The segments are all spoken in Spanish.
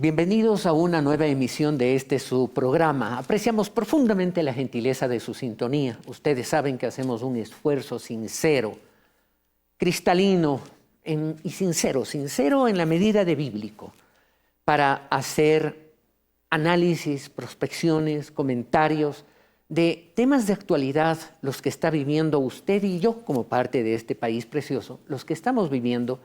Bienvenidos a una nueva emisión de su programa. Apreciamos profundamente la gentileza de su sintonía. Ustedes saben que hacemos un esfuerzo sincero, cristalino y sincero en la medida de bíblico, para hacer análisis, prospecciones, comentarios de temas de actualidad, los que está viviendo usted y yo como parte de este país precioso, los que estamos viviendo,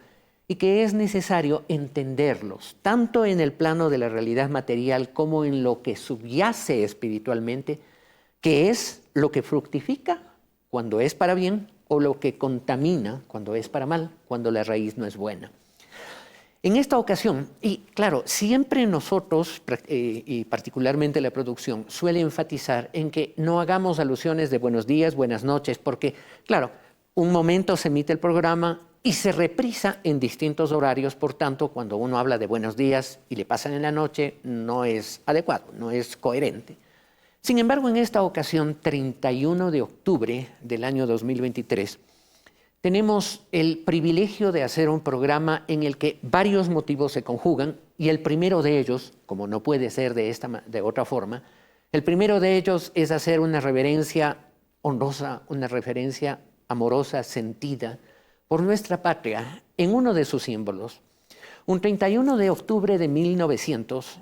y que es necesario entenderlos, tanto en el plano de la realidad material como en lo que subyace espiritualmente, que es lo que fructifica cuando es para bien o lo que contamina cuando es para mal, cuando la raíz no es buena. En esta ocasión, y claro, siempre nosotros, y particularmente la producción, suele enfatizar en que no hagamos alusiones de buenos días, buenas noches, porque, claro, un momento se emite el programa y se reprisa en distintos horarios, por tanto, cuando uno habla de buenos días y le pasan en la noche, no es adecuado, no es coherente. Sin embargo, en esta ocasión, 31 de octubre del año 2023, tenemos el privilegio de hacer un programa en el que varios motivos se conjugan, y el primero de ellos, como no puede ser de otra forma, el primero de ellos es hacer una reverencia honrosa, una referencia amorosa, sentida, por nuestra patria, en uno de sus símbolos. Un 31 de octubre de 1900,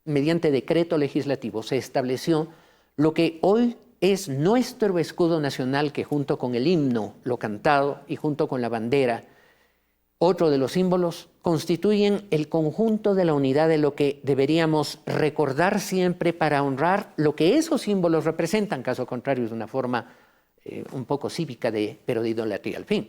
mediante decreto legislativo, se estableció lo que hoy es nuestro escudo nacional, que junto con el himno, lo cantado, y junto con la bandera, otro de los símbolos, constituyen el conjunto de la unidad de lo que deberíamos recordar siempre para honrar lo que esos símbolos representan, caso contrario es una forma un poco cívica, pero de idolatría al fin.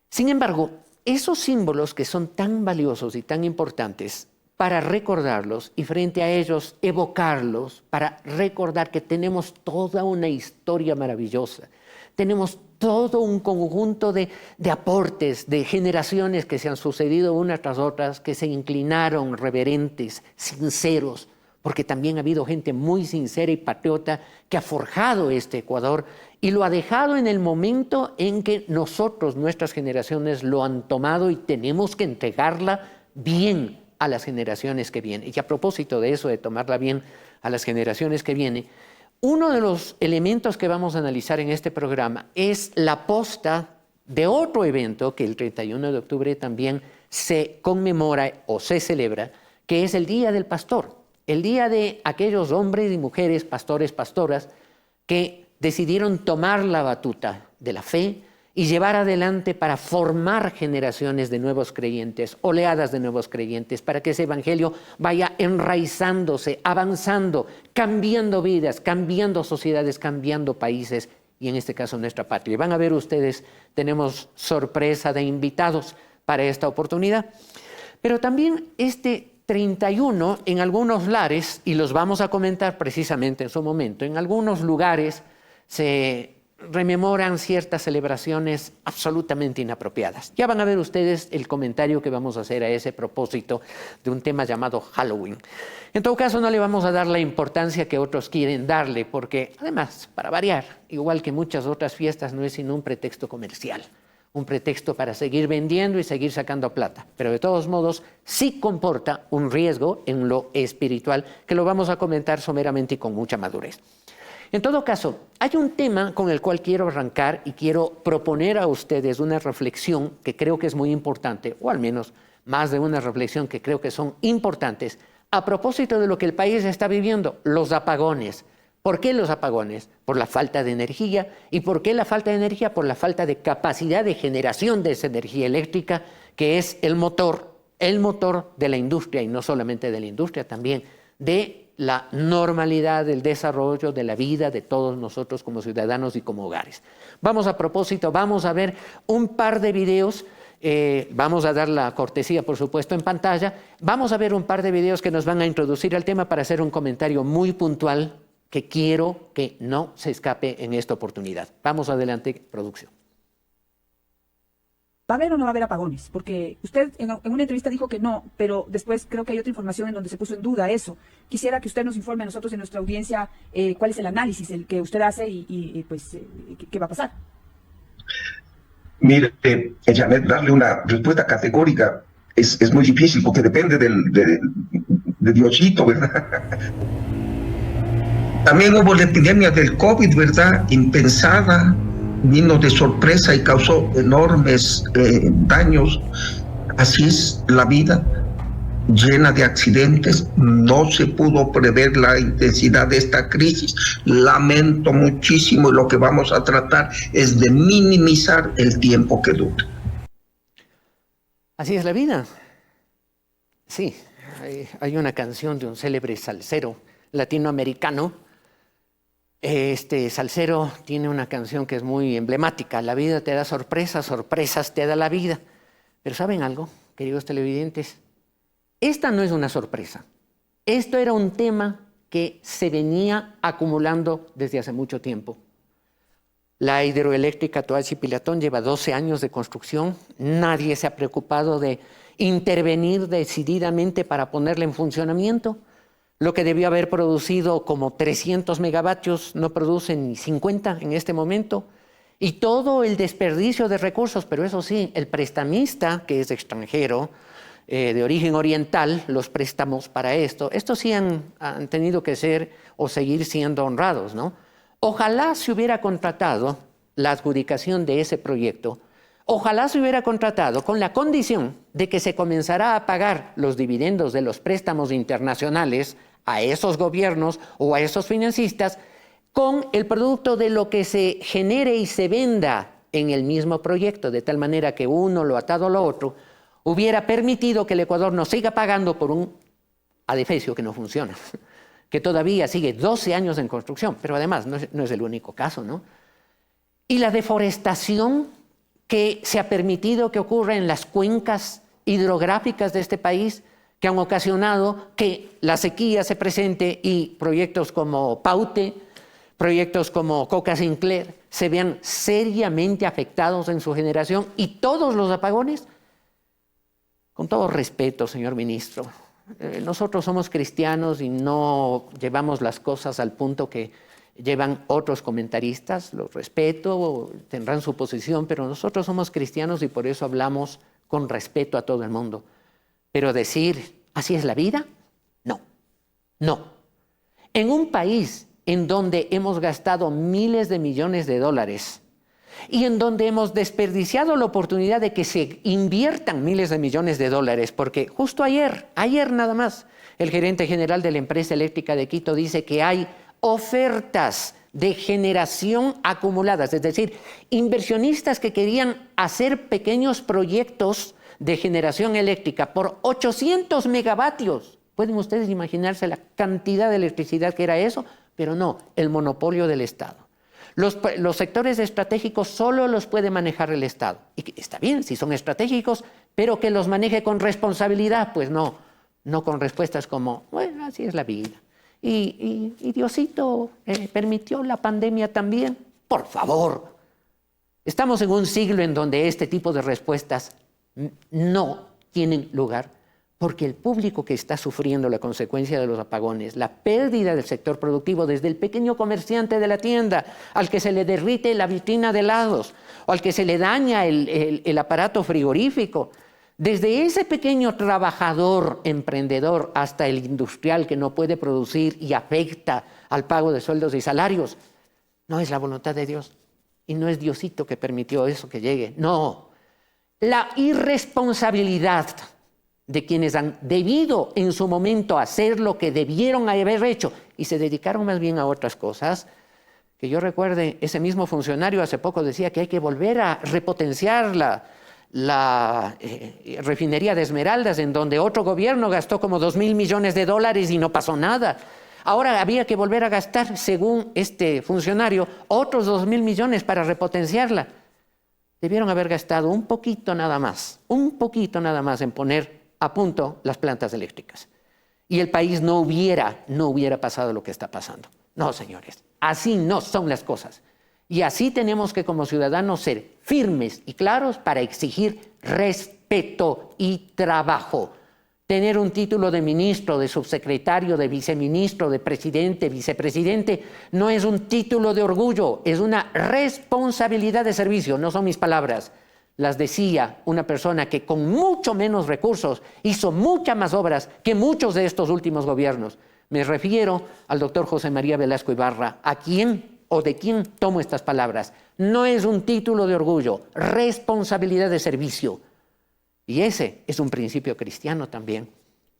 Sin embargo, esos símbolos que son tan valiosos y tan importantes, para recordarlos y frente a ellos evocarlos, para recordar que tenemos toda una historia maravillosa, tenemos todo un conjunto de aportes, de generaciones que se han sucedido unas tras otras, que se inclinaron reverentes, sinceros, porque también ha habido gente muy sincera y patriota que ha forjado este Ecuador y lo ha dejado en el momento en que nosotros, nuestras generaciones, lo han tomado, y tenemos que entregarla bien a las generaciones que vienen. Y a propósito de eso, de tomarla bien a las generaciones que vienen, uno de los elementos que vamos a analizar en este programa es la posta de otro evento que el 31 de octubre también se conmemora o se celebra, que es el Día del Pastor, el día de aquellos hombres y mujeres, pastores, pastoras, que decidieron tomar la batuta de la fe y llevar adelante para formar generaciones de nuevos creyentes, oleadas de nuevos creyentes, para que ese evangelio vaya enraizándose, avanzando, cambiando vidas, cambiando sociedades, cambiando países, y en este caso nuestra patria. Y van a ver ustedes, tenemos sorpresa de invitados para esta oportunidad. Pero también 31 en algunos lares, y los vamos a comentar precisamente en su momento, en algunos lugares se rememoran ciertas celebraciones absolutamente inapropiadas. Ya van a ver ustedes el comentario que vamos a hacer a ese propósito de un tema llamado Halloween. En todo caso, no le vamos a dar la importancia que otros quieren darle, porque además, para variar, igual que muchas otras fiestas, no es sino un pretexto comercial, un pretexto para seguir vendiendo y seguir sacando plata. Pero de todos modos, sí comporta un riesgo en lo espiritual, que lo vamos a comentar someramente y con mucha madurez. En todo caso, hay un tema con el cual quiero arrancar y quiero proponer a ustedes una reflexión que creo que es muy importante, o al menos más de una reflexión que creo que son importantes, a propósito de lo que el país está viviendo, los apagones. ¿Por qué los apagones? Por la falta de energía. ¿Y por qué la falta de energía? Por la falta de capacidad de generación de esa energía eléctrica, que es el motor de la industria, y no solamente de la industria, también de la normalidad del desarrollo de la vida de todos nosotros como ciudadanos y como hogares. Vamos a ver un par de videos, vamos a dar la cortesía, por supuesto, en pantalla. Vamos a ver un par de videos que nos van a introducir al tema para hacer un comentario muy puntual que quiero que no se escape en esta oportunidad. Vamos adelante, producción. ¿Va a haber o no va a haber apagones? Porque usted en una entrevista dijo que no, pero después creo que hay otra información en donde se puso en duda eso. Quisiera que usted nos informe a nosotros en nuestra audiencia cuál es el análisis el que usted hace y qué va a pasar. Mire, Janet, darle una respuesta categórica es muy difícil porque depende de Diosito, ¿verdad? También hubo la epidemia del COVID, ¿verdad? Impensada, vino de sorpresa y causó enormes daños. Así es la vida, llena de accidentes. No se pudo prever la intensidad de esta crisis. Lamento muchísimo, y lo que vamos a tratar es de minimizar el tiempo que dura. Así es la vida. Sí, hay una canción de un célebre salsero latinoamericano. Este salsero tiene una canción que es muy emblemática: la vida te da sorpresas, sorpresas te da la vida. Pero ¿saben algo, queridos televidentes? Esta no es una sorpresa. Esto era un tema que se venía acumulando desde hace mucho tiempo. La hidroeléctrica Toachi-Pilatón lleva 12 años de construcción. Nadie se ha preocupado de intervenir decididamente para ponerla en funcionamiento. Lo que debió haber producido como 300 megavatios no produce ni 50 en este momento. Y todo el desperdicio de recursos, pero eso sí, el prestamista, que es extranjero, de origen oriental, los préstamos para estos sí han tenido que ser o seguir siendo honrados, ¿no? Ojalá se hubiera contratado la adjudicación de ese proyecto, ojalá se hubiera contratado con la condición de que se comenzará a pagar los dividendos de los préstamos internacionales a esos gobiernos o a esos financistas con el producto de lo que se genere y se venda en el mismo proyecto, de tal manera que uno, lo atado a lo otro, hubiera permitido que el Ecuador nos siga pagando por un adefesio que no funciona, que todavía sigue 12 años en construcción, pero además no es el único caso, ¿no? Y la deforestación que se ha permitido que ocurra en las cuencas hidrográficas de este país, que han ocasionado que la sequía se presente y proyectos como Paute, proyectos como Coca Sinclair se vean seriamente afectados en su generación, y todos los apagones. Con todo respeto, señor ministro, nosotros somos cristianos y no llevamos las cosas al punto que llevan otros comentaristas. Los respeto, tendrán su posición, pero nosotros somos cristianos y por eso hablamos con respeto a todo el mundo. Pero decir, ¿así es la vida? No, no. En un país en donde hemos gastado miles de millones de dólares y en donde hemos desperdiciado la oportunidad de que se inviertan miles de millones de dólares, porque justo ayer nada más, el gerente general de la empresa eléctrica de Quito dice que hay ofertas de generación acumuladas, es decir, inversionistas que querían hacer pequeños proyectos de generación eléctrica por 800 megavatios. ¿Pueden ustedes imaginarse la cantidad de electricidad que era eso? Pero no, el monopolio del Estado. Los sectores estratégicos solo los puede manejar el Estado. Y está bien, si son estratégicos, pero que los maneje con responsabilidad, pues no con respuestas como, bueno, así es la vida. Y Diosito permitió la pandemia también. Por favor, estamos en un siglo en donde este tipo de respuestas no tienen lugar, porque el público que está sufriendo la consecuencia de los apagones, la pérdida del sector productivo, desde el pequeño comerciante de la tienda, al que se le derrite la vitrina de helados, o al que se le daña el aparato frigorífico, desde ese pequeño trabajador, emprendedor, hasta el industrial que no puede producir y afecta al pago de sueldos y salarios, no es la voluntad de Dios, y no es Diosito que permitió eso que llegue, no. La irresponsabilidad de quienes han debido en su momento hacer lo que debieron haber hecho y se dedicaron más bien a otras cosas. Que yo recuerde, ese mismo funcionario hace poco decía que hay que volver a repotenciar la refinería de Esmeraldas, en donde otro gobierno gastó como 2.000 millones de dólares y no pasó nada. Ahora había que volver a gastar, según este funcionario, otros 2.000 millones para repotenciarla. Debieron haber gastado un poquito nada más en poner a punto las plantas eléctricas. Y el país no hubiera pasado lo que está pasando. No, señores, así no son las cosas. Y así tenemos que, como ciudadanos, ser firmes y claros para exigir respeto y trabajo. Tener un título de ministro, de subsecretario, de viceministro, de presidente, vicepresidente, no es un título de orgullo, es una responsabilidad de servicio. No son mis palabras, las decía una persona que con mucho menos recursos hizo muchas más obras que muchos de estos últimos gobiernos. Me refiero al doctor José María Velasco Ibarra, a quien o de quien tomo estas palabras. No es un título de orgullo, responsabilidad de servicio. Y ese es un principio cristiano también,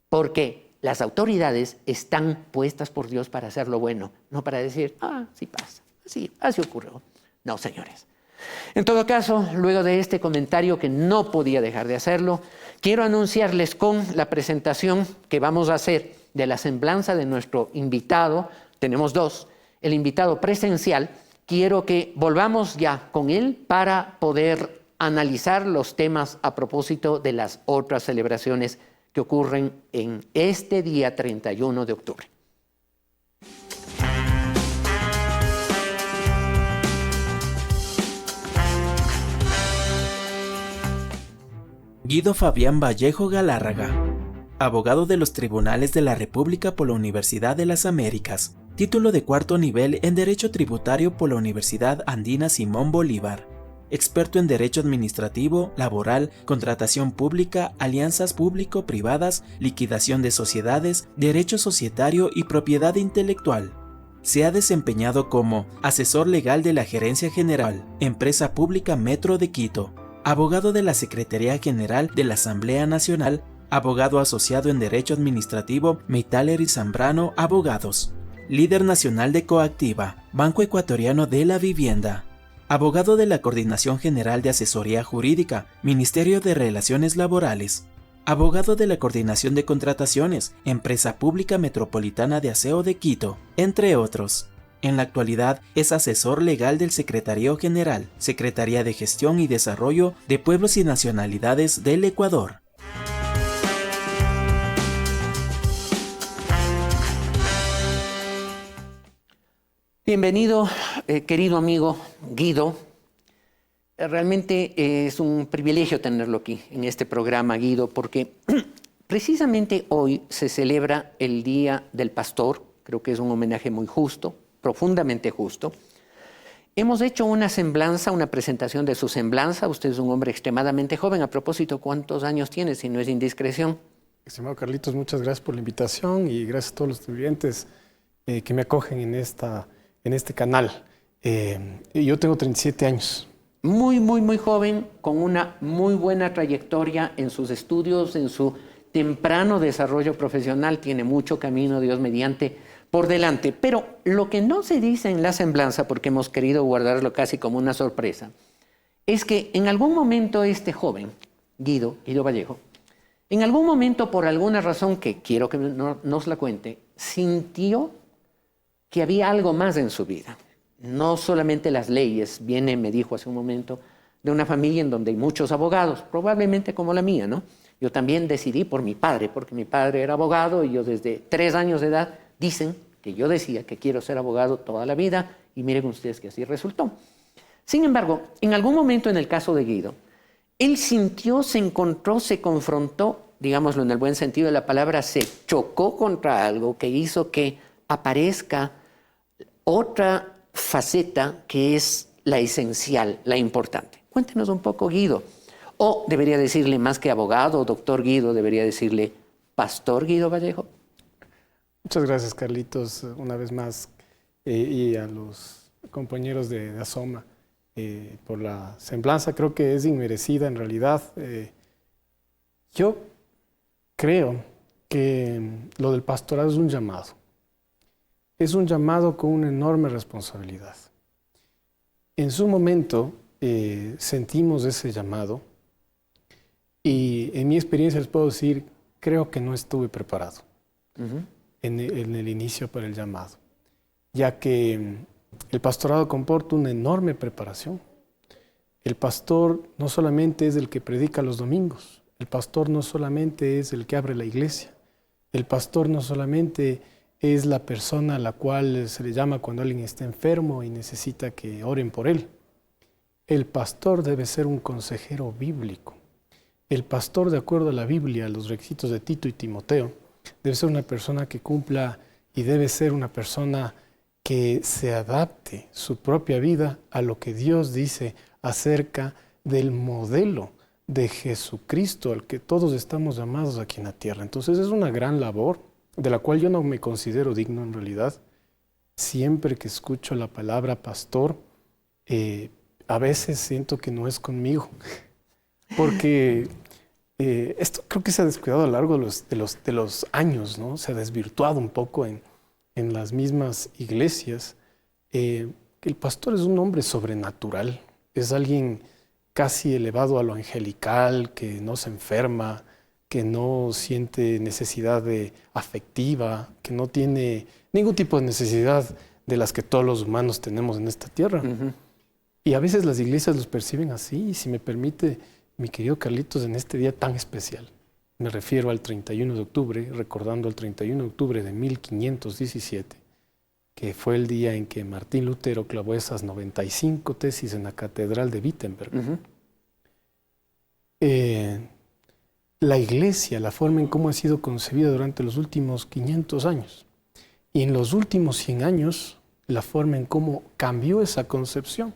porque las autoridades están puestas por Dios para hacer lo bueno, no para decir, sí pasa, así ocurrió. No, señores. En todo caso, luego de este comentario que no podía dejar de hacerlo, quiero anunciarles con la presentación que vamos a hacer de la semblanza de nuestro invitado. Tenemos dos. El invitado presencial, quiero que volvamos ya con él para poder analizar los temas a propósito de las otras celebraciones que ocurren en este día 31 de octubre. Guido Fabián Vallejo Galárraga, abogado de los Tribunales de la República por la Universidad de las Américas, título de cuarto nivel en Derecho Tributario por la Universidad Andina Simón Bolívar, experto en Derecho Administrativo, Laboral, Contratación Pública, Alianzas Público-Privadas, Liquidación de Sociedades, Derecho Societario y Propiedad Intelectual. Se ha desempeñado como asesor legal de la Gerencia General, Empresa Pública Metro de Quito, abogado de la Secretaría General de la Asamblea Nacional, abogado asociado en Derecho Administrativo, Meitaler y Zambrano Abogados, líder nacional de Coactiva, Banco Ecuatoriano de la Vivienda, abogado de la Coordinación General de Asesoría Jurídica, Ministerio de Relaciones Laborales, abogado de la Coordinación de Contrataciones, Empresa Pública Metropolitana de Aseo de Quito, entre otros. En la actualidad es asesor legal del Secretario General, Secretaría de Gestión y Desarrollo de Pueblos y Nacionalidades del Ecuador. Bienvenido, querido amigo Guido. Realmente es un privilegio tenerlo aquí en este programa, Guido, porque precisamente hoy se celebra el Día del Pastor. Creo que es un homenaje muy justo, profundamente justo. Hemos hecho una semblanza, una presentación de su semblanza. Usted es un hombre extremadamente joven. A propósito, ¿cuántos años tiene, si no es indiscreción? Estimado Carlitos, muchas gracias por la invitación y gracias a todos los estudiantes que me acogen en este canal. Yo tengo 37 años. Muy joven, con una muy buena trayectoria en sus estudios, en su temprano desarrollo profesional. Tiene mucho camino, Dios mediante, por delante. Pero lo que no se dice en la semblanza, porque hemos querido guardarlo casi como una sorpresa, es que en algún momento este joven, Guido Vallejo, en algún momento, por alguna razón que quiero que nos la cuente, sintió que había algo más en su vida. No solamente las leyes. Viene, me dijo hace un momento, de una familia en donde hay muchos abogados, probablemente como la mía, ¿no? Yo también decidí por mi padre, porque mi padre era abogado y yo desde 3 años de edad, dicen que yo decía que quiero ser abogado toda la vida y miren ustedes que así resultó. Sin embargo, en algún momento en el caso de Guido, él sintió, se encontró, se confrontó, digámoslo en el buen sentido de la palabra, se chocó contra algo que hizo que aparezca otra faceta que es la esencial, la importante. Cuéntenos un poco, Guido. O debería decirle, más que abogado, doctor Guido, debería decirle pastor Guido Vallejo. Muchas gracias, Carlitos, una vez más, y a los compañeros de Asoma por la semblanza. Creo que es inmerecida en realidad. Yo creo que lo del pastorado es un llamado. Es un llamado con una enorme responsabilidad. En su momento sentimos ese llamado y en mi experiencia les puedo decir, creo que no estuve preparado en el inicio para el llamado, ya que el pastorado comporta una enorme preparación. El pastor no solamente es el que predica los domingos, el pastor no solamente es el que abre la iglesia, el pastor no solamente es la persona a la cual se le llama cuando alguien está enfermo y necesita que oren por él. El pastor debe ser un consejero bíblico. El pastor, de acuerdo a la Biblia, a los requisitos de Tito y Timoteo, debe ser una persona que cumpla y debe ser una persona que se adapte su propia vida a lo que Dios dice acerca del modelo de Jesucristo al que todos estamos llamados aquí en la tierra. Entonces es una gran labor de la cual yo no me considero digno en realidad. Siempre que escucho la palabra pastor, a veces siento que no es conmigo, porque esto creo que se ha descuidado a lo largo de los años, ¿no? Se ha desvirtuado un poco en las mismas iglesias. El pastor es un hombre sobrenatural, es alguien casi elevado a lo angelical, que no se enferma, que no siente necesidad afectiva, que no tiene ningún tipo de necesidad de las que todos los humanos tenemos en esta tierra. Ujú. Y a veces las iglesias los perciben así, y si me permite, mi querido Carlitos, en este día tan especial, me refiero al 31 de octubre, recordando el 31 de octubre de 1517, que fue el día en que Martín Lutero clavó esas 95 tesis en la Catedral de Wittenberg. Ujú. La iglesia, la forma en cómo ha sido concebida durante los últimos 500 años, y en los últimos 100 años, la forma en cómo cambió esa concepción.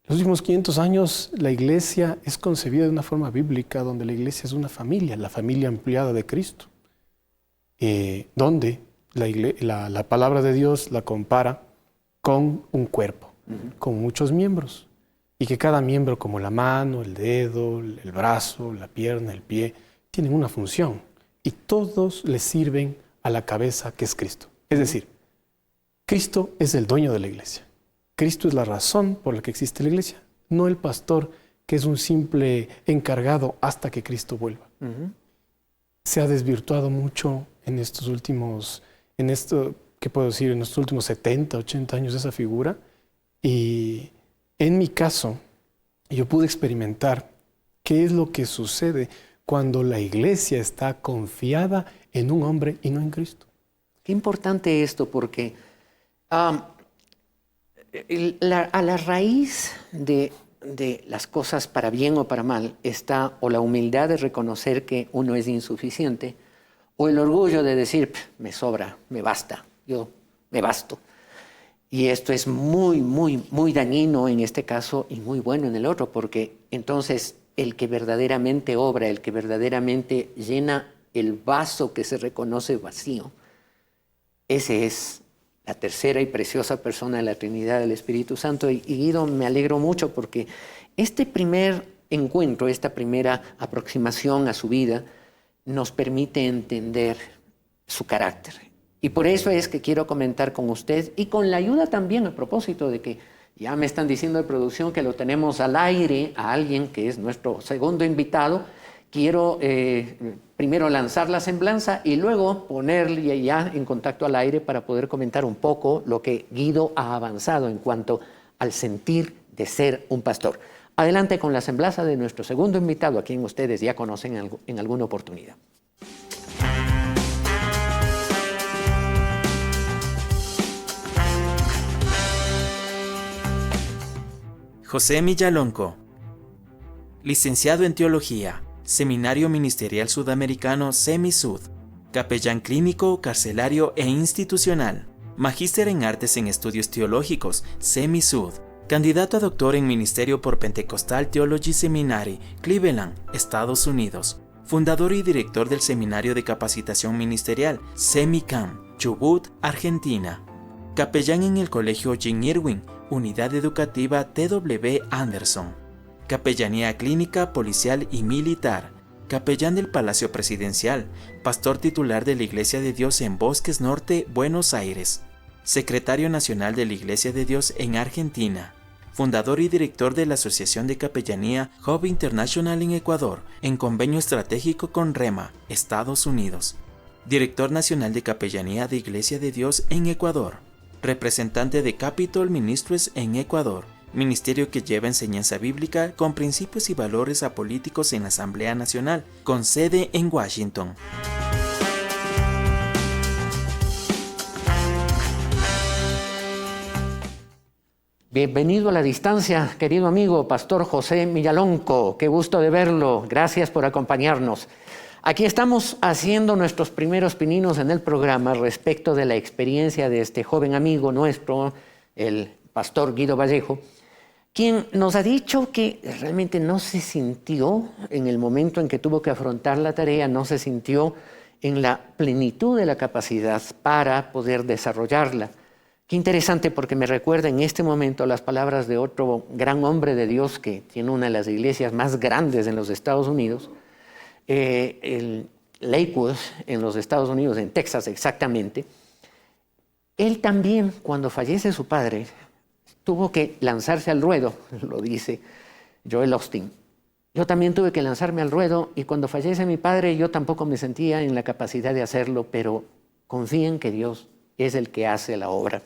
En los últimos 500 años, la iglesia es concebida de una forma bíblica, donde la iglesia es una familia, la familia ampliada de Cristo, donde la palabra de Dios la compara con un cuerpo, con muchos miembros, y que cada miembro, como la mano, el dedo, el brazo, la pierna, el pie, tienen una función, y todos le sirven a la cabeza, que es Cristo. Es decir, Cristo es el dueño de la iglesia. Cristo es la razón por la que existe la iglesia, no el pastor, que es un simple encargado hasta que Cristo vuelva. Ujú. Se ha desvirtuado mucho en estos últimos, ¿qué puedo decir? En estos últimos 70, 80 años esa figura. Y en mi caso, yo pude experimentar qué es lo que sucede cuando la iglesia está confiada en un hombre y no en Cristo. Qué importante esto, porque a la raíz de las cosas para bien o para mal está o la humildad de reconocer que uno es insuficiente, o el orgullo de decir, me sobra, me basta, yo me basto. Y esto es muy, muy, muy dañino en este caso y muy bueno en el otro, porque entonces el que verdaderamente obra, el que verdaderamente llena el vaso que se reconoce vacío, ese es la tercera y preciosa persona de la Trinidad del Espíritu Santo. Y Guido, me alegro mucho porque este primer encuentro, esta primera aproximación a su vida, nos permite entender su carácter. Y por eso es que quiero comentar con usted, y con la ayuda también, a propósito de que ya me están diciendo de producción que lo tenemos al aire, a alguien que es nuestro segundo invitado. Quiero primero lanzar la semblanza y luego ponerle ya en contacto al aire para poder comentar un poco lo que Guido ha avanzado en cuanto al sentir de ser un pastor. Adelante con la semblanza de nuestro segundo invitado, a quien ustedes ya conocen en alguna oportunidad. José Millalonco, licenciado en Teología, Seminario Ministerial Sudamericano SEMISUD, capellán clínico, carcelario e institucional, magíster en Artes en Estudios Teológicos SEMISUD, candidato a doctor en Ministerio por Pentecostal Theology Seminary, Cleveland, Estados Unidos, fundador y director del Seminario de Capacitación Ministerial SEMICAM, Chubut, Argentina, capellán en el Colegio Jean Irwin, Unidad Educativa T.W. Anderson, capellanía clínica, policial y militar, capellán del Palacio Presidencial, pastor titular de la Iglesia de Dios en Bosques Norte, Buenos Aires, secretario nacional de la Iglesia de Dios en Argentina, fundador y director de la Asociación de Capellanía Hub International en Ecuador, en convenio estratégico con REMA, Estados Unidos, director nacional de Capellanía de Iglesia de Dios en Ecuador, representante de Capitol Ministries en Ecuador, ministerio que lleva enseñanza bíblica con principios y valores apolíticos en la Asamblea Nacional, con sede en Washington. Bienvenido a la distancia, querido amigo, Pastor José Millalonco. Qué gusto de verlo. Gracias por acompañarnos. Aquí estamos haciendo nuestros primeros pininos en el programa respecto de la experiencia de este joven amigo nuestro, el pastor Guido Vallejo, quien nos ha dicho que realmente no se sintió en el momento en que tuvo que afrontar la tarea, no se sintió en la plenitud de la capacidad para poder desarrollarla. Qué interesante, porque me recuerda en este momento las palabras de otro gran hombre de Dios que tiene una de las iglesias más grandes en los Estados Unidos, el Lakewood, en los Estados Unidos, en Texas exactamente. Él también, cuando fallece su padre, tuvo que lanzarse al ruedo, lo dice Joel Osteen. Yo también tuve que lanzarme al ruedo, y cuando fallece mi padre yo tampoco me sentía en la capacidad de hacerlo, pero confíen que Dios es el que hace la obra.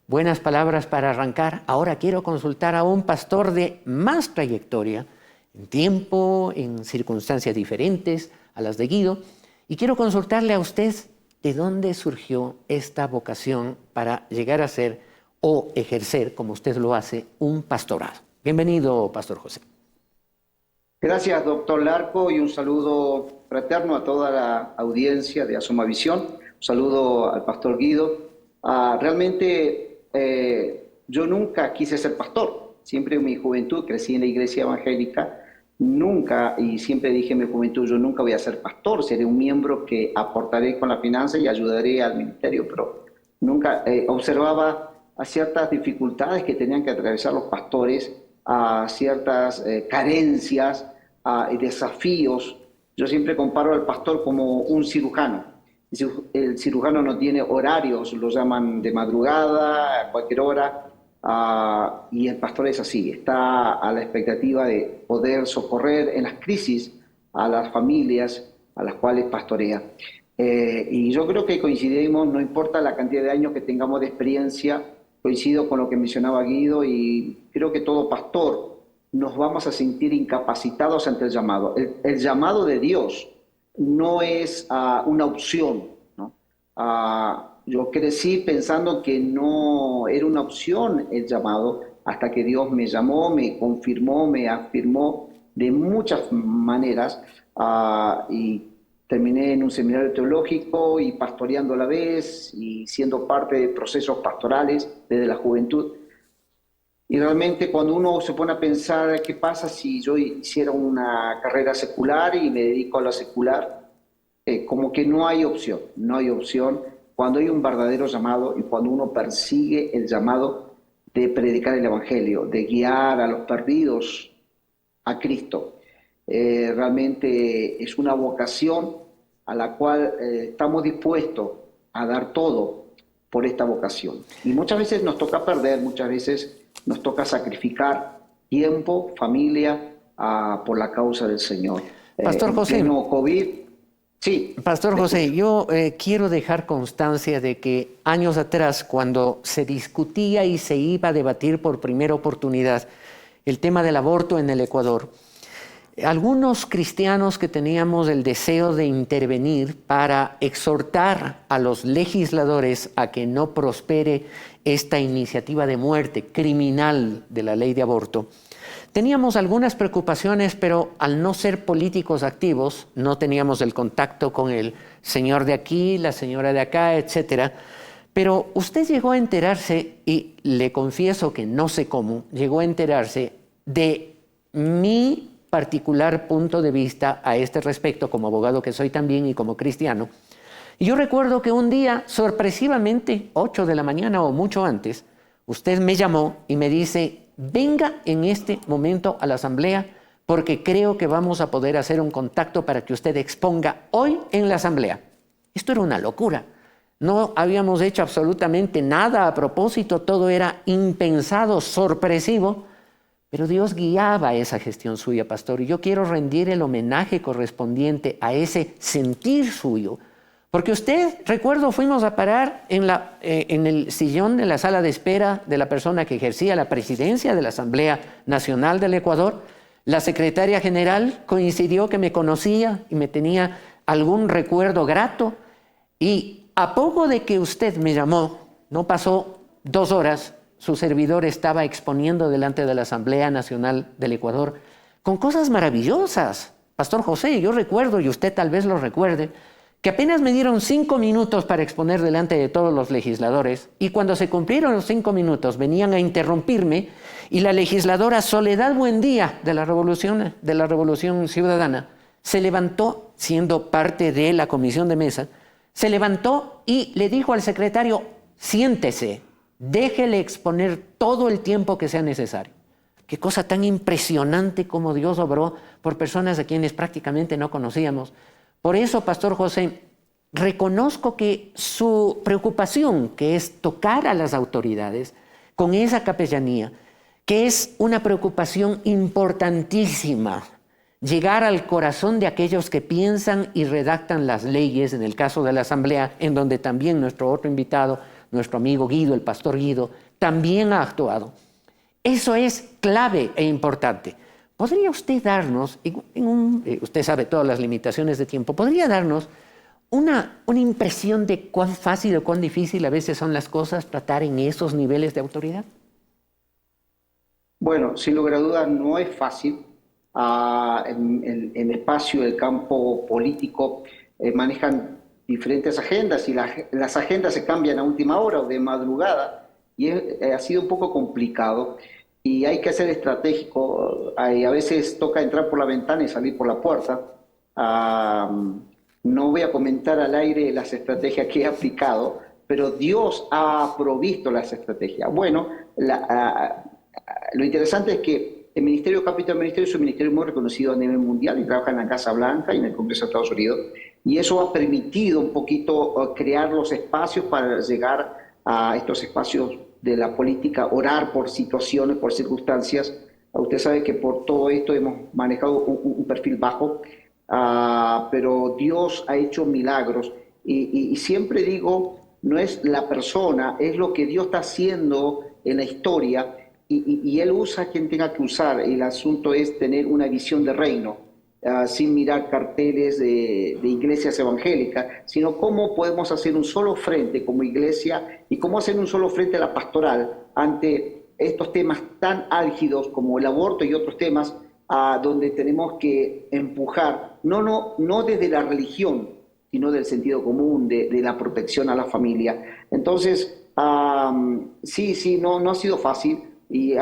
Buenas palabras para arrancar. Ahora quiero consultar a un pastor de más trayectoria, en tiempo, en circunstancias diferentes a las de Guido, y quiero consultarle a usted de dónde surgió esta vocación para llegar a ser o ejercer, como usted lo hace, un pastorado. Bienvenido, Pastor José. Gracias, doctor Larco, y un saludo fraterno a toda la audiencia de Asoma Visión. Un saludo al pastor Guido. Realmente yo nunca quise ser pastor. Siempre en mi juventud crecí en la iglesia evangélica. Nunca, y siempre dije en mi juventud, yo nunca voy a ser pastor. Seré un miembro que aportaré con la finanza y ayudaré al ministerio, pero nunca observaba a ciertas dificultades que tenían que atravesar los pastores, a ciertas carencias y desafíos. Yo siempre comparo al pastor como un cirujano. El cirujano no tiene horarios, lo llaman de madrugada, a cualquier hora, y el pastor es así, está a la expectativa de poder socorrer en las crisis a las familias a las cuales pastorea. Y yo creo que coincidimos, no importa la cantidad de años que tengamos de experiencia. Coincido con lo que mencionaba Guido, y creo que todo pastor nos vamos a sentir incapacitados ante el llamado. El llamado de Dios no es una opción, ¿no? Yo crecí pensando que no era una opción el llamado, hasta que Dios me llamó, me confirmó, me afirmó de muchas maneras, y terminé en un seminario teológico y pastoreando a la vez y siendo parte de procesos pastorales desde la juventud. Y realmente cuando uno se pone a pensar qué pasa si yo hiciera una carrera secular y me dedico a la secular, como que no hay opción, no hay opción cuando hay un verdadero llamado y cuando uno persigue el llamado de predicar el evangelio, de guiar a los perdidos a Cristo. Realmente es una vocación a la cual estamos dispuestos a dar todo por esta vocación. Y muchas veces nos toca perder, muchas veces nos toca sacrificar tiempo, familia, por la causa del Señor. Pastor José. COVID, sí. Pastor José, yo quiero dejar constancia de que años atrás, cuando se discutía y se iba a debatir por primera oportunidad el tema del aborto en el Ecuador, algunos cristianos que teníamos el deseo de intervenir para exhortar a los legisladores a que no prospere esta iniciativa de muerte criminal de la ley de aborto, teníamos algunas preocupaciones, pero al no ser políticos activos, no teníamos el contacto con el señor de aquí, la señora de acá, etcétera. Pero usted llegó a enterarse, y le confieso que no sé cómo, llegó a enterarse de mi particular punto de vista a este respecto, como abogado que soy también y como cristiano. Y yo recuerdo que un día, sorpresivamente, 8 de la mañana o mucho antes, usted me llamó y me dice: venga en este momento a la asamblea, porque creo que vamos a poder hacer un contacto para que usted exponga hoy en la asamblea. Esto era una locura. No habíamos hecho absolutamente nada a propósito, todo era impensado, sorpresivo. Pero Dios guiaba esa gestión suya, pastor, y yo quiero rendir el homenaje correspondiente a ese sentir suyo. Porque usted, recuerdo, fuimos a parar en el sillón de la sala de espera de la persona que ejercía la presidencia de la Asamblea Nacional del Ecuador. La secretaria general coincidió que me conocía y me tenía algún recuerdo grato. Y a poco de que usted me llamó, no pasó 2 horas, su servidor estaba exponiendo delante de la Asamblea Nacional del Ecuador con cosas maravillosas. Pastor José, yo recuerdo, y usted tal vez lo recuerde, que apenas me dieron 5 minutos para exponer delante de todos los legisladores, y cuando se cumplieron los 5 minutos venían a interrumpirme Y la legisladora Soledad Buendía de la Revolución Ciudadana se levantó, siendo parte de la comisión de mesa, se levantó y le dijo al secretario: siéntese, déjele exponer todo el tiempo que sea necesario. Qué cosa tan impresionante como Dios obró por personas a quienes prácticamente no conocíamos. Por eso, Pastor José, reconozco que su preocupación, que es tocar a las autoridades con esa capellanía, que es una preocupación importantísima, llegar al corazón de aquellos que piensan y redactan las leyes, en el caso de la Asamblea, en donde también nuestro otro invitado, nuestro amigo Guido, el pastor Guido, también ha actuado. Eso es clave e importante. ¿Podría usted darnos, usted sabe todas las limitaciones de tiempo, podría darnos una impresión de cuán fácil o cuán difícil a veces son las cosas tratar en esos niveles de autoridad? Bueno, sin lugar a dudas no es fácil. En el espacio del campo político manejan diferentes agendas y las agendas se cambian a última hora o de madrugada y ha sido un poco complicado y hay que ser estratégico. A veces toca entrar por la ventana y salir por la puerta. No voy a comentar al aire las estrategias que he aplicado, pero Dios ha provisto las estrategias. Bueno, lo interesante es que el Ministerio Capital Ministerio es un ministerio muy reconocido a nivel mundial y trabaja en la Casa Blanca y en el Congreso de Estados Unidos. Y eso ha permitido un poquito crear los espacios para llegar a estos espacios de la política, orar por situaciones, por circunstancias. Usted sabe que por todo esto hemos manejado un perfil bajo, pero Dios ha hecho milagros. Y siempre digo, no es la persona, es lo que Dios está haciendo en la historia. Y Él usa a quien tenga que usar. El asunto es tener una visión de reino, sin mirar carteles de iglesias evangélicas, sino cómo podemos hacer un solo frente como iglesia y cómo hacer un solo frente a la pastoral ante estos temas tan álgidos como el aborto y otros temas, donde tenemos que empujar, no desde la religión, sino del sentido común, de la protección a la familia. Entonces, sí, no ha sido fácil. Y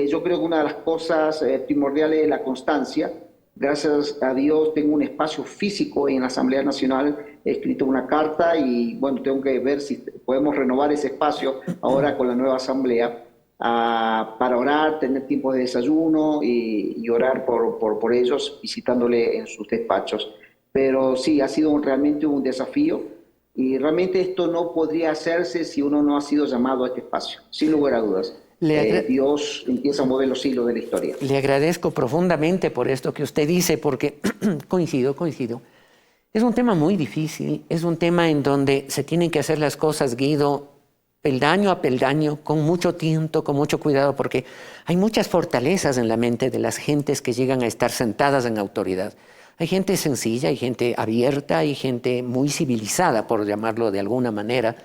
yo creo que una de las cosas primordiales es la constancia. Gracias a Dios tengo un espacio físico en la Asamblea Nacional, he escrito una carta y bueno, tengo que ver si podemos renovar ese espacio ahora con la nueva Asamblea para orar, tener tiempos de desayuno y orar por ellos, visitándole en sus despachos. Pero sí, ha sido realmente un desafío y realmente esto no podría hacerse si uno no ha sido llamado a este espacio, sin lugar a dudas. Dios empieza a mover los hilos de la historia. Le agradezco profundamente por esto que usted dice, porque coincido. Es un tema muy difícil, es un tema en donde se tienen que hacer las cosas, Guido, peldaño a peldaño, con mucho tiento, con mucho cuidado, porque hay muchas fortalezas en la mente de las gentes que llegan a estar sentadas en autoridad. Hay gente sencilla, hay gente abierta, hay gente muy civilizada, por llamarlo de alguna manera.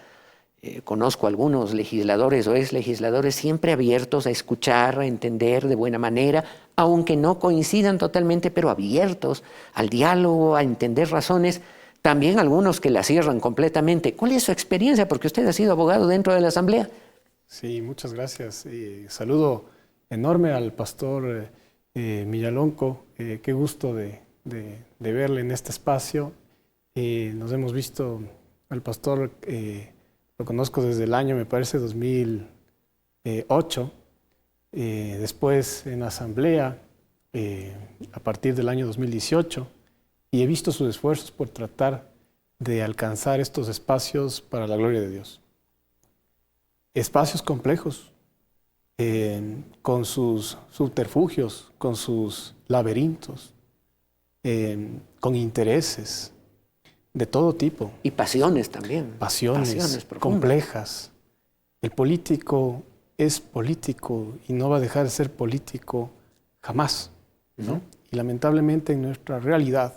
Conozco algunos legisladores o exlegisladores siempre abiertos a escuchar, a entender de buena manera, aunque no coincidan totalmente, pero abiertos al diálogo, a entender razones. También algunos que la cierran completamente. ¿Cuál es su experiencia? Porque usted ha sido abogado dentro de la Asamblea. Sí, muchas gracias. Saludo enorme al pastor Millalonco. Qué gusto de verle en este espacio. Nos hemos visto al pastor... Lo conozco desde el año, me parece, 2008. Después en asamblea, a partir del año 2018. Y he visto sus esfuerzos por tratar de alcanzar estos espacios para la gloria de Dios. Espacios complejos, con sus subterfugios, con sus laberintos, con intereses de todo tipo. Y pasiones también. Pasiones complejas. El político es político y no va a dejar de ser político jamás, ¿no? Y lamentablemente en nuestra realidad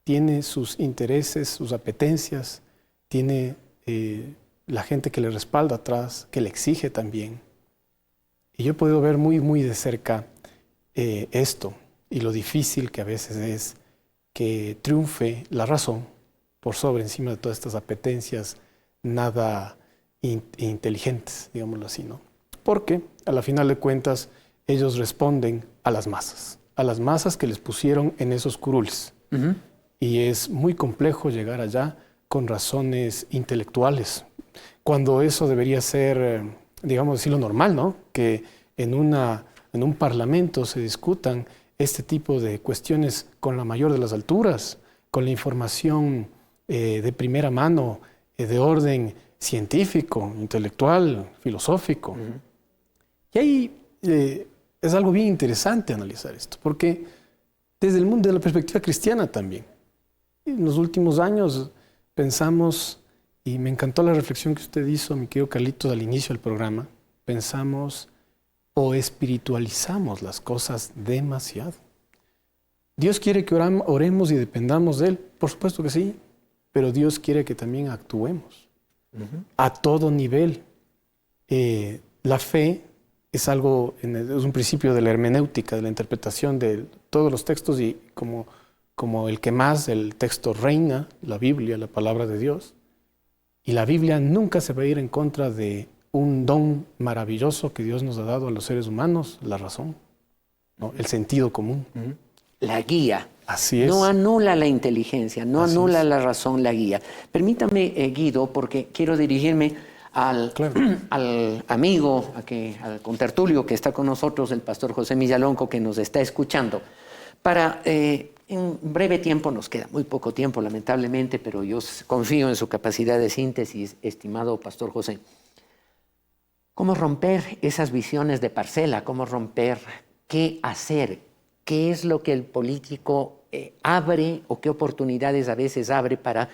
tiene sus intereses, sus apetencias, tiene la gente que le respalda atrás, que le exige también. Y yo he podido ver muy de cerca esto y lo difícil que a veces es que triunfe la razón por sobre encima de todas estas apetencias nada inteligentes, digámoslo así, ¿no? Porque a la final de cuentas ellos responden a las masas que les pusieron en esos curules. Y es muy complejo llegar allá con razones intelectuales, cuando eso debería ser, digamos, decirlo normal, ¿no? Que en un parlamento se discutan este tipo de cuestiones con la mayor de las alturas, con la información de primera mano, de orden científico, intelectual, filosófico. Y ahí es algo bien interesante analizar esto, porque desde el mundo de la perspectiva cristiana también. En los últimos años pensamos, y me encantó la reflexión que usted hizo, mi querido Carlitos, al inicio del programa, pensamos o espiritualizamos las cosas demasiado. Dios quiere que oremos y dependamos de Él, por supuesto que sí, pero Dios quiere que también actuemos a todo nivel. La fe es algo, es un principio de la hermenéutica, de la interpretación de todos los textos, y como el que más, el texto reina, la Biblia, la palabra de Dios. Y la Biblia nunca se va a ir en contra de un don maravilloso que Dios nos ha dado a los seres humanos, la razón, ¿no? El sentido común. La guía. Así es. No anula la inteligencia, no Así anula es. la razón, la guía. Permítame, Guido, porque quiero dirigirme al amigo, al contertulio que está con nosotros, el pastor José Millalonco, que nos está escuchando, para, en breve tiempo, nos queda muy poco tiempo, lamentablemente, pero yo confío en su capacidad de síntesis, estimado pastor José. ¿Cómo romper esas visiones de parcela? ¿Cómo romper? ¿Qué hacer? ¿Qué es lo que el político abre o qué oportunidades a veces abre para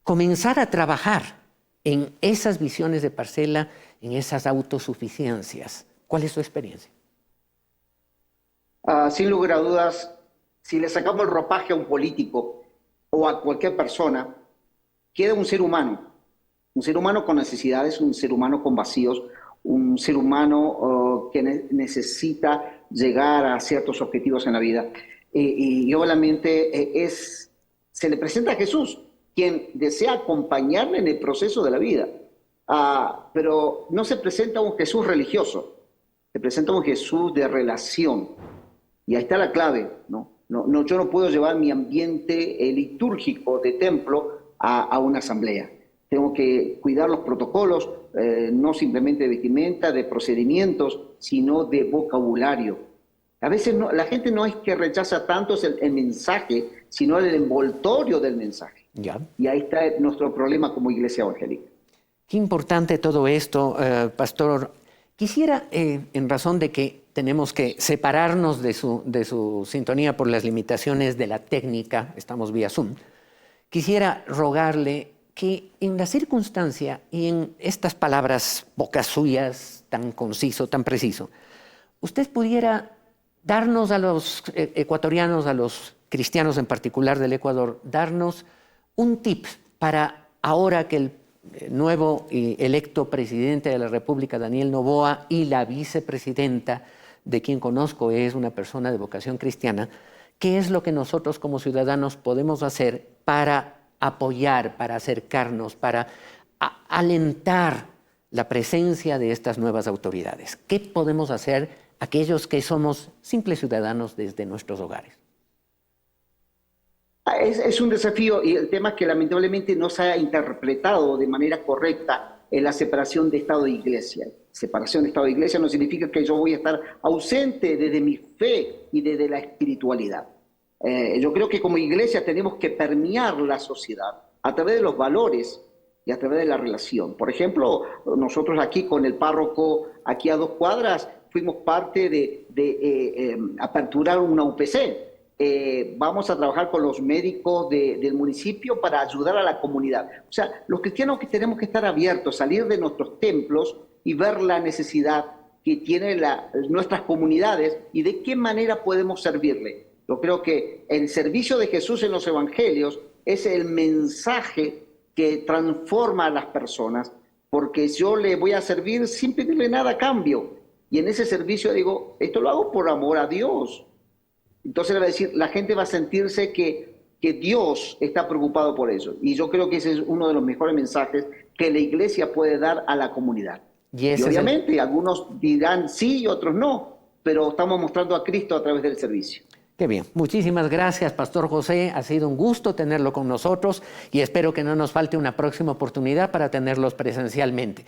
comenzar a trabajar en esas visiones de parcela, en esas autosuficiencias? ¿Cuál es su experiencia? Sin lugar a dudas, si le sacamos el ropaje a un político o a cualquier persona, queda un ser humano con necesidades, un ser humano con vacíos, un ser humano que necesita llegar a ciertos objetivos en la vida. Y obviamente se le presenta a Jesús, quien desea acompañarle en el proceso de la vida. Pero no se presenta un Jesús religioso, se presenta un Jesús de relación. Y ahí está la clave, ¿no? Yo no puedo llevar mi ambiente litúrgico de templo a una asamblea. Tengo que cuidar los protocolos, no simplemente de vestimenta, de procedimientos, sino de vocabulario. A veces la gente no es que rechaza tanto el mensaje, sino el envoltorio del mensaje. Ya. Y ahí está nuestro problema como iglesia evangélica. Qué importante todo esto, pastor. Quisiera, en razón de que tenemos que separarnos de su sintonía por las limitaciones de la técnica, estamos vía Zoom, quisiera rogarle que en la circunstancia y en estas palabras pocas suyas, tan conciso, tan preciso, usted pudiera darnos a los ecuatorianos, a los cristianos en particular del Ecuador, darnos un tip para ahora que el nuevo y electo presidente de la República, Daniel Noboa, y la vicepresidenta, de quien conozco es una persona de vocación cristiana, ¿qué es lo que nosotros como ciudadanos podemos hacer para apoyar, para acercarnos, para alentar la presencia de estas nuevas autoridades? ¿Qué podemos hacer aquellos que somos simples ciudadanos desde nuestros hogares? Es un desafío, y el tema es que lamentablemente no se ha interpretado de manera correcta en la separación de Estado e Iglesia. Separación de Estado e Iglesia no significa que yo voy a estar ausente desde mi fe y desde la espiritualidad. Yo creo que como iglesia tenemos que permear la sociedad a través de los valores y a través de la relación. Por ejemplo, nosotros aquí con el párroco, aquí a 2 cuadras, fuimos parte de aperturar una UPC. Vamos a trabajar con los médicos del municipio para ayudar a la comunidad. O sea, los cristianos que tenemos que estar abiertos, salir de nuestros templos y ver la necesidad que tienen nuestras comunidades y de qué manera podemos servirle. Yo creo que el servicio de Jesús en los evangelios es el mensaje que transforma a las personas, porque yo le voy a servir sin pedirle nada a cambio. Y en ese servicio digo, esto lo hago por amor a Dios. Entonces la gente va a sentirse que Dios está preocupado por eso. Y yo creo que ese es uno de los mejores mensajes que la iglesia puede dar a la comunidad. Y obviamente algunos dirán sí y otros no. pero estamos mostrando a Cristo a través del servicio. Qué bien. Muchísimas gracias, Pastor José. Ha sido un gusto tenerlo con nosotros y espero que no nos falte una próxima oportunidad para tenerlos presencialmente.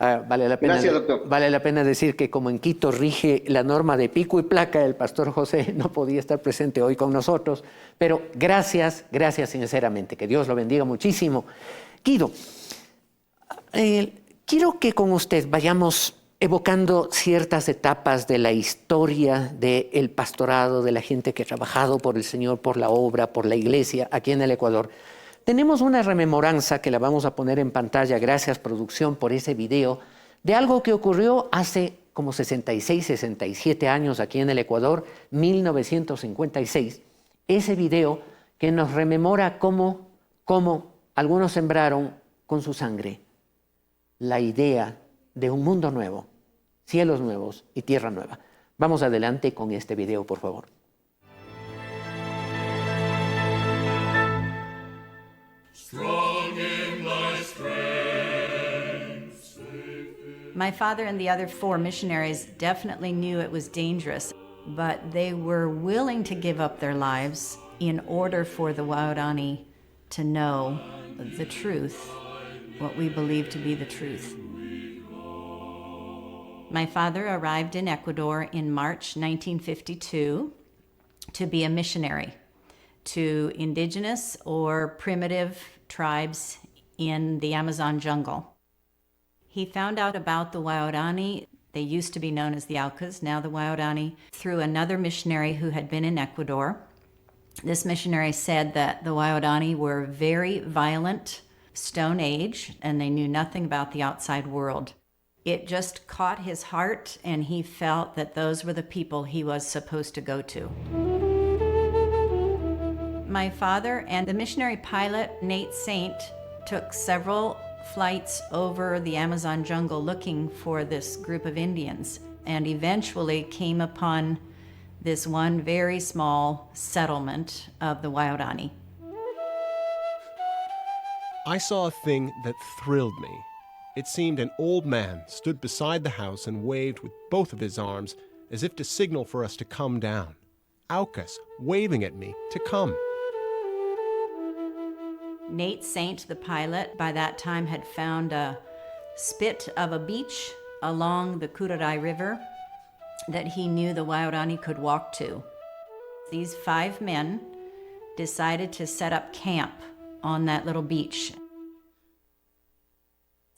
Gracias, doctor. Vale la pena decir que como en Quito rige la norma de pico y placa, el Pastor José no podía estar presente hoy con nosotros, pero gracias sinceramente. Que Dios lo bendiga muchísimo. Guido, quiero que con usted vayamos evocando ciertas etapas de la historia del pastorado, de la gente que ha trabajado por el Señor, por la obra, por la iglesia aquí en el Ecuador. Tenemos una rememoranza que la vamos a poner en pantalla, gracias producción por ese video, de algo que ocurrió hace como 66, 67 años aquí en el Ecuador, 1956. Ese video que nos rememora cómo algunos sembraron con su sangre la idea de un mundo nuevo, cielos nuevos y tierra nueva. Vamos adelante con este video, por favor. My father and the other 4 missionaries definitely knew it was dangerous, but they were willing to give up their lives in order for the Waorani to know the truth, what we believe to be the truth. My father arrived in Ecuador in March 1952 to be a missionary to indigenous or primitive tribes in the Amazon jungle. He found out about the Waorani, they used to be known as the Aucas, now the Waorani, through another missionary who had been in Ecuador. This missionary said that the Waorani were very violent, Stone Age, and they knew nothing about the outside world. It just caught his heart, and he felt that those were the people he was supposed to go to. My father and the missionary pilot, Nate Saint, took several flights over the Amazon jungle looking for this group of Indians, and eventually came upon this one very small settlement of the Waorani. I saw a thing that thrilled me. It seemed an old man stood beside the house and waved with both of his arms as if to signal for us to come down. Aucas waving at me to come. Nate Saint, the pilot, by that time had found a spit of a beach along the Curaray River that he knew the Waorani could walk to. These 5 men decided to set up camp on that little beach.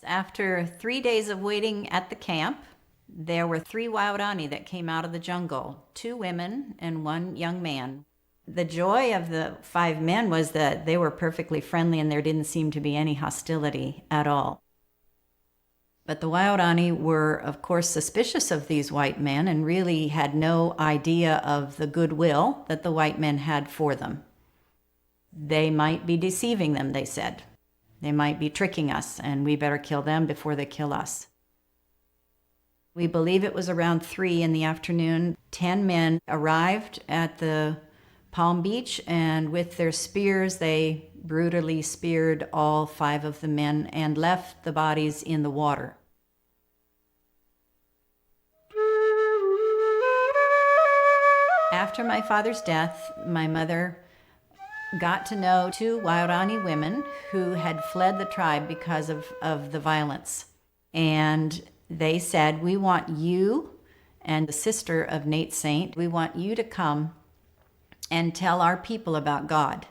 After 3 days of waiting at the camp, there were 3 Waorani that came out of the jungle, 2 women and 1 young man. The joy of the 5 men was that they were perfectly friendly and there didn't seem to be any hostility at all. But the Waorani were, of course, suspicious of these white men and really had no idea of the goodwill that the white men had for them. They might be deceiving them, they said. They might be tricking us, and we better kill them before they kill us. We believe it was around 3 in the afternoon. 10 men arrived at the Palm Beach, and with their spears, they brutally speared all 5 of the men and left the bodies in the water. After my father's death, my mother got to know 2 Waorani women who had fled the tribe because of the violence. And they said, we want you and the sister of Nate Saint, we want you to come and tell our people about God.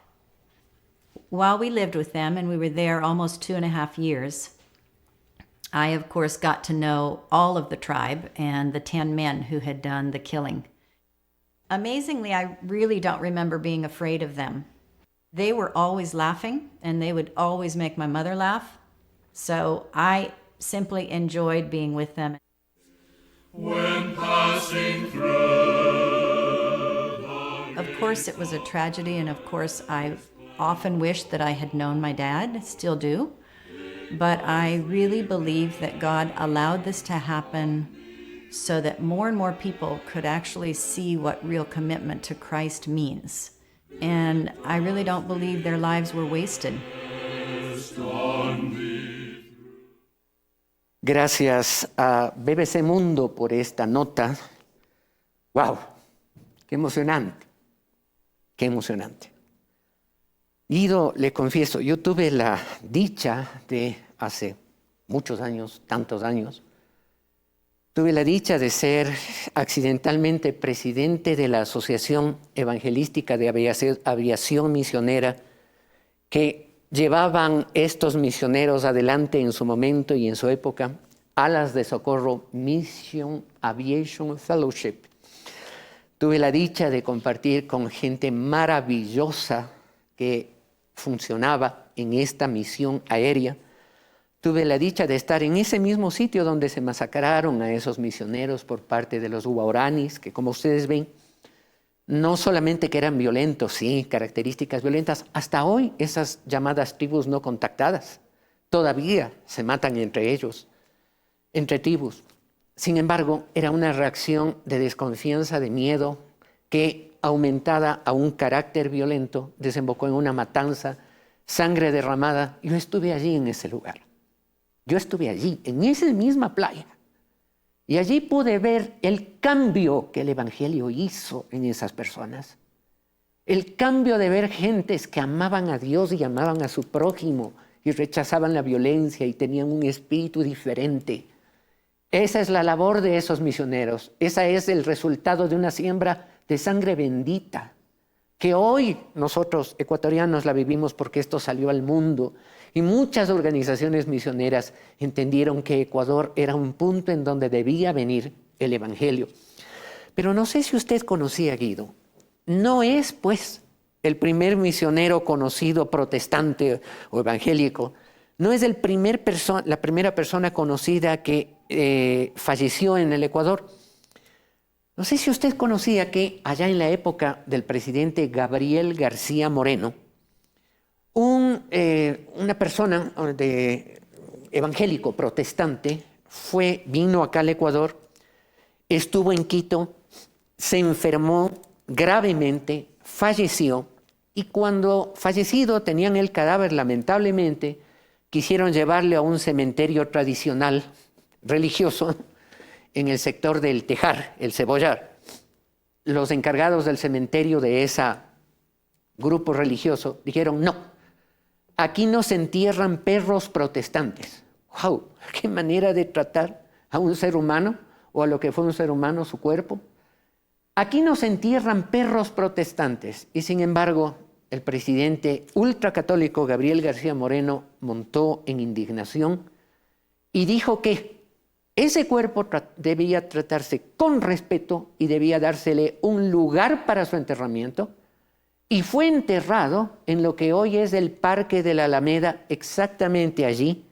While we lived with them, and we were there almost 2.5 years, I, of course, got to know all of the tribe and the 10 men who had done the killing. Amazingly, I really don't remember being afraid of them. They were always laughing, and they would always make my mother laugh. So I simply enjoyed being with them. When passing through, of course, it was a tragedy, and of course, I often wished that I had known my dad, still do. But I really believe that God allowed this to happen so that more and more people could actually see what real commitment to Christ means. And I really don't believe their lives were wasted. Gracias a BBC Mundo por esta nota. ¡Wow! ¡Qué emocionante! ¡Qué emocionante! Guido, le confieso, yo tuve la dicha de hace muchos años, tantos años, tuve la dicha de ser accidentalmente presidente de la Asociación Evangelística de Aviación Misionera, que llevaban estos misioneros adelante en su momento y en su época, Alas de Socorro Mission Aviation Fellowship. Tuve la dicha de compartir con gente maravillosa que funcionaba en esta misión aérea. Tuve la dicha de estar en ese mismo sitio donde se masacraron a esos misioneros por parte de los guaraníes, que como ustedes ven, no solamente que eran violentos, sí, características violentas, hasta hoy esas llamadas tribus no contactadas todavía se matan entre ellos, entre tribus. Sin embargo, era una reacción de desconfianza, de miedo, que aumentada a un carácter violento desembocó en una matanza, sangre derramada. Yo estuve allí en ese lugar. Yo estuve allí, en esa misma playa. Y allí pude ver el cambio que el Evangelio hizo en esas personas. El cambio de ver gentes que amaban a Dios y amaban a su prójimo y rechazaban la violencia y tenían un espíritu diferente. Esa es la labor de esos misioneros. Ese es el resultado de una siembra de sangre bendita, que hoy nosotros ecuatorianos la vivimos porque esto salió al mundo. Y muchas organizaciones misioneras entendieron que Ecuador era un punto en donde debía venir el Evangelio. Pero no sé si usted conocía a Guido. No es, pues, el primer misionero conocido protestante o evangélico. No es la primera persona conocida que falleció en el Ecuador. No sé si usted conocía que allá en la época del presidente Gabriel García Moreno, una persona evangélico protestante vino acá al Ecuador, estuvo en Quito, se enfermó gravemente, falleció, y cuando fallecido tenían el cadáver, lamentablemente, quisieron llevarle a un cementerio tradicional religioso en el sector del Tejar, el Cebollar. Los encargados del cementerio de ese grupo religioso dijeron: no, aquí no se entierran perros protestantes. ¡Wow! ¡Qué manera de tratar a un ser humano o a lo que fue un ser humano, su cuerpo! Aquí no se entierran perros protestantes. Y sin embargo, el presidente ultracatólico Gabriel García Moreno montó en indignación y dijo que ese cuerpo debía tratarse con respeto y debía dársele un lugar para su enterramiento. Y fue enterrado en lo que hoy es el Parque de la Alameda, exactamente allí,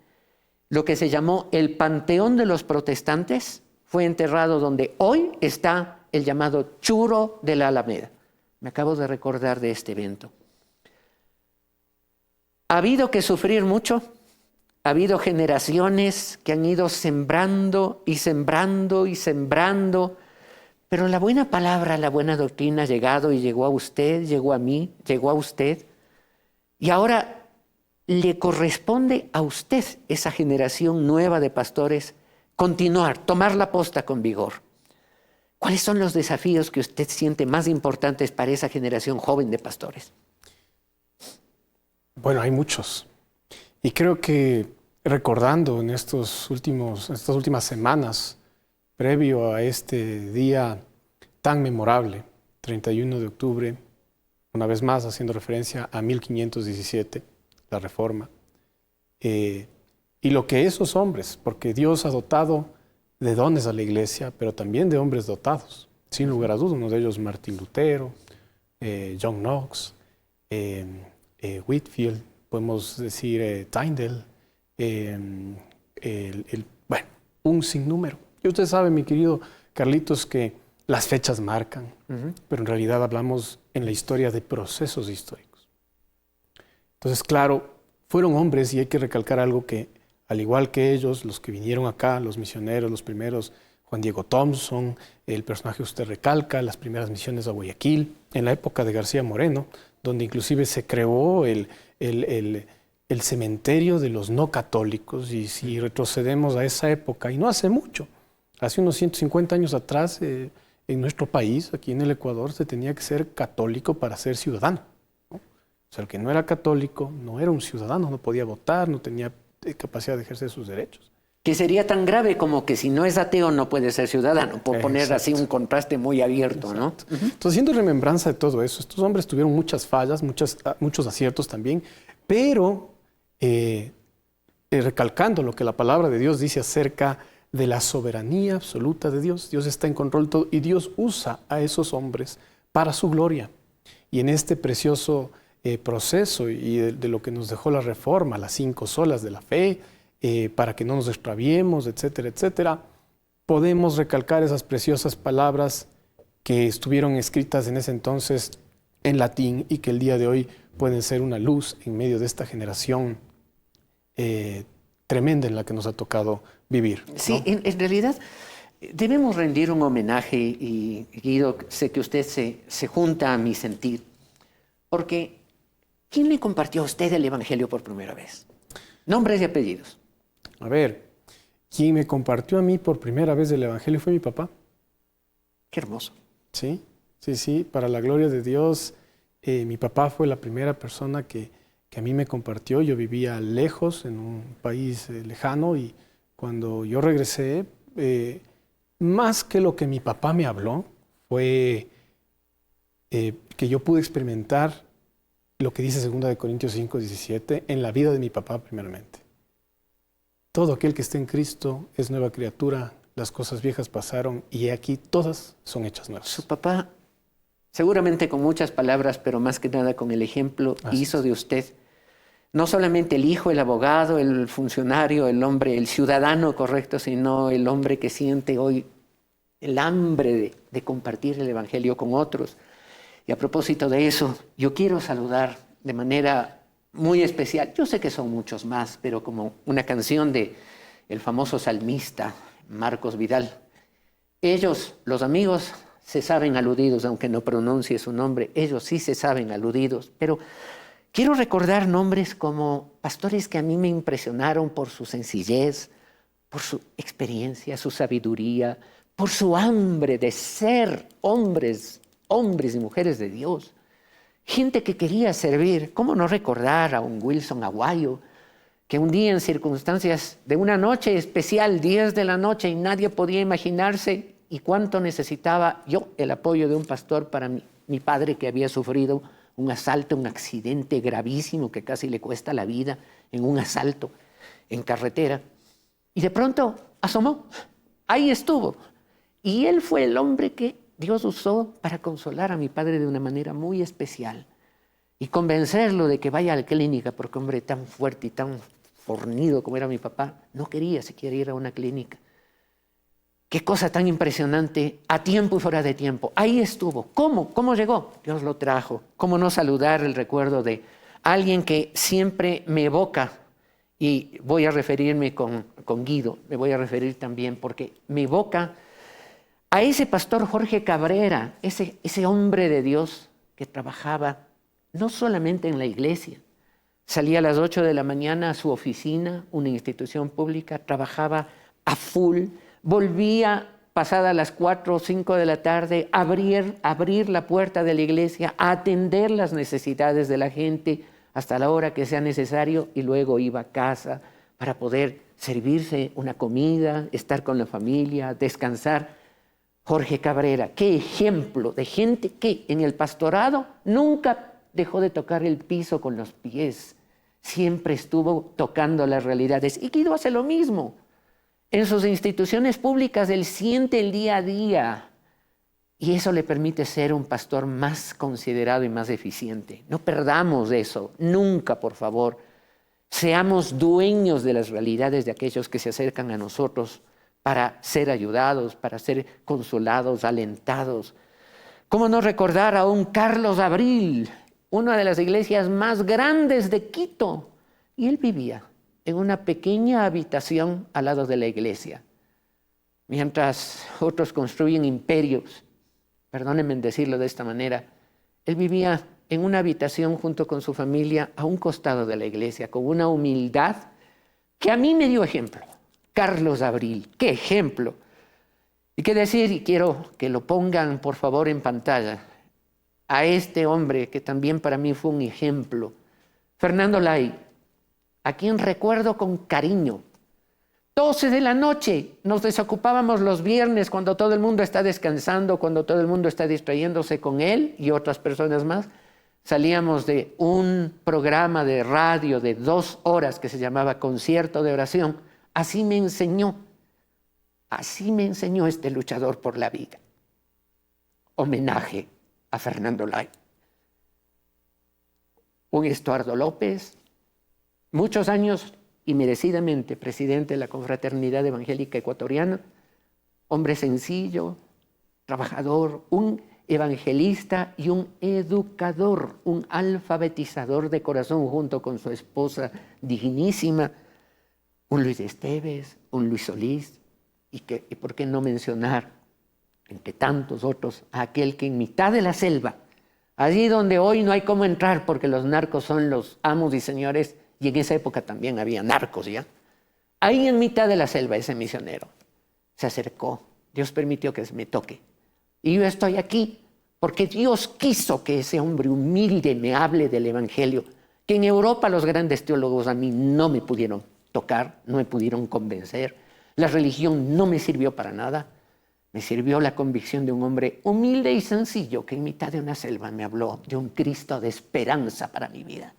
lo que se llamó el Panteón de los Protestantes. Fue enterrado donde hoy está el llamado Churo de la Alameda. Me acabo de recordar de este evento. Ha habido que sufrir mucho. Ha habido generaciones que han ido sembrando y sembrando y sembrando. Pero la buena palabra, la buena doctrina ha llegado y llegó a usted, llegó a mí, llegó a usted. Y ahora le corresponde a usted, esa generación nueva de pastores, continuar, tomar la posta con vigor. ¿Cuáles son los desafíos que usted siente más importantes para esa generación joven de pastores? Bueno, hay muchos. Y creo que recordando en estas últimas semanas, previo a este día tan memorable, 31 de octubre, una vez más haciendo referencia a 1517, la Reforma, y lo que esos hombres, porque Dios ha dotado de dones a la iglesia, pero también de hombres dotados, sin lugar a dudas, uno de ellos Martín Lutero, John Knox, Whitefield, podemos decir Tyndale, bueno, un sinnúmero. Y usted sabe, mi querido Carlitos, que las fechas marcan, pero en realidad hablamos en la historia de procesos históricos. Entonces, claro, fueron hombres, y hay que recalcar algo que, al igual que ellos, los que vinieron acá, los misioneros, los primeros, Juan Diego Thompson, el personaje que usted recalca, las primeras misiones a Guayaquil, en la época de García Moreno, donde inclusive se creó el cementerio de los no católicos. Y si retrocedemos a esa época, y no hace mucho, hace unos 150 años atrás, en nuestro país, aquí en el Ecuador, se tenía que ser católico para ser ciudadano, ¿no? O sea, el que no era católico no era un ciudadano, no podía votar, no tenía capacidad de ejercer sus derechos. Que sería tan grave como que si no es ateo no puede ser ciudadano, por poner Exacto. así un contraste muy abierto, ¿no? Entonces, haciendo remembranza de todo eso, estos hombres tuvieron muchas fallas, muchos aciertos también, pero recalcando lo que la palabra de Dios dice acerca de la soberanía absoluta de Dios. Dios está en control de todo y Dios usa a esos hombres para su gloria. Y en este precioso proceso y de lo que nos dejó la Reforma, las 5 solas de la fe, para que no nos extraviemos, etcétera, etcétera, podemos recalcar esas preciosas palabras que estuvieron escritas en ese entonces en latín y que el día de hoy pueden ser una luz en medio de esta generación tremenda en la que nos ha tocado vivir, ¿no? Sí, en realidad debemos rendir un homenaje y Guido, sé que usted se junta a mi sentir, porque ¿quién le compartió a usted el Evangelio por primera vez? Nombres y apellidos. A ver, quien me compartió a mí por primera vez el Evangelio fue mi papá. Qué hermoso. Sí, sí, sí, para la gloria de Dios, mi papá fue la primera persona que a mí me compartió. Yo vivía lejos, en un país lejano, y cuando yo regresé, más que lo que mi papá me habló, fue que yo pude experimentar lo que dice 2 Corintios 5:17 en la vida de mi papá primeramente. Todo aquel que esté en Cristo es nueva criatura, las cosas viejas pasaron y aquí todas son hechas nuevas. Su papá, seguramente con muchas palabras, pero más que nada con el ejemplo, hizo de usted no solamente el hijo, el abogado, el funcionario, el hombre, el ciudadano correcto, sino el hombre que siente hoy el hambre de compartir el Evangelio con otros. Y a propósito de eso, yo quiero saludar de manera muy especial, yo sé que son muchos más, pero como una canción de el famoso salmista Marcos Vidal. Ellos, los amigos, se saben aludidos, aunque no pronuncie su nombre, ellos sí se saben aludidos, pero quiero recordar nombres como pastores que a mí me impresionaron por su sencillez, por su experiencia, su sabiduría, por su hambre de ser hombres y mujeres de Dios. Gente que quería servir. ¿Cómo no recordar a un Wilson Aguayo, que un día en circunstancias de una noche especial, 10 de la noche, y nadie podía imaginarse y cuánto necesitaba yo el apoyo de un pastor para mi padre, que había sufrido un asalto, un accidente gravísimo que casi le cuesta la vida en un asalto en carretera. Y de pronto asomó, ahí estuvo. Y él fue el hombre que Dios usó para consolar a mi padre de una manera muy especial y convencerlo de que vaya a la clínica, porque hombre tan fuerte y tan fornido como era mi papá, no quería siquiera ir a una clínica. Qué cosa tan impresionante, a tiempo y fuera de tiempo. Ahí estuvo. ¿Cómo? ¿Cómo llegó? Dios lo trajo. ¿Cómo no saludar el recuerdo de alguien que siempre me evoca? Y voy a referirme con Guido, me voy a referir también porque me evoca a ese pastor Jorge Cabrera, ese hombre de Dios que trabajaba no solamente en la iglesia, salía a las 8 de la mañana a su oficina, una institución pública, trabajaba a full, volvía pasada las 4 o 5 de la tarde, abrir la puerta de la iglesia, a atender las necesidades de la gente hasta la hora que sea necesario y luego iba a casa para poder servirse una comida, estar con la familia, descansar. Jorge Cabrera, qué ejemplo de gente que en el pastorado nunca dejó de tocar el piso con los pies, siempre estuvo tocando las realidades. Y Guido hace lo mismo. En sus instituciones públicas él siente el día a día y eso le permite ser un pastor más considerado y más eficiente. No perdamos eso, nunca, por favor. Seamos dueños de las realidades de aquellos que se acercan a nosotros para ser ayudados, para ser consolados, alentados. ¿Cómo no recordar a un Carlos Abril, una de las iglesias más grandes de Quito? Y él vivía en una pequeña habitación al lado de la iglesia, mientras otros construyen imperios. Perdónenme decirlo de esta manera. Él vivía en una habitación junto con su familia a un costado de la iglesia, con una humildad que a mí me dio ejemplo. Carlos Abril, qué ejemplo. Y qué decir, y quiero que lo pongan por favor en pantalla, a este hombre que también para mí fue un ejemplo, Fernando Lay, a quien recuerdo con cariño. 12 de la noche, nos desocupábamos los viernes cuando todo el mundo está descansando, cuando todo el mundo está distrayéndose con él y otras personas más. Salíamos de un programa de radio de 2 horas que se llamaba Concierto de Oración. Así me enseñó este luchador por la vida. Homenaje a Fernando Lay. Un Estuardo López, muchos años y merecidamente presidente de la Confraternidad Evangélica Ecuatoriana, hombre sencillo, trabajador, un evangelista y un educador, un alfabetizador de corazón junto con su esposa dignísima, un Luis Esteves, un Luis Solís, y por qué no mencionar, entre tantos otros, a aquel que en mitad de la selva, allí donde hoy no hay cómo entrar porque los narcos son los amos y señores, y en esa época también había narcos ya, ahí en mitad de la selva ese misionero se acercó, Dios permitió que me toque, y yo estoy aquí porque Dios quiso que ese hombre humilde me hable del Evangelio, que en Europa los grandes teólogos a mí no me pudieron tocar, no me pudieron convencer, la religión no me sirvió para nada, me sirvió la convicción de un hombre humilde y sencillo que en mitad de una selva me habló de un Cristo de esperanza para mi vida.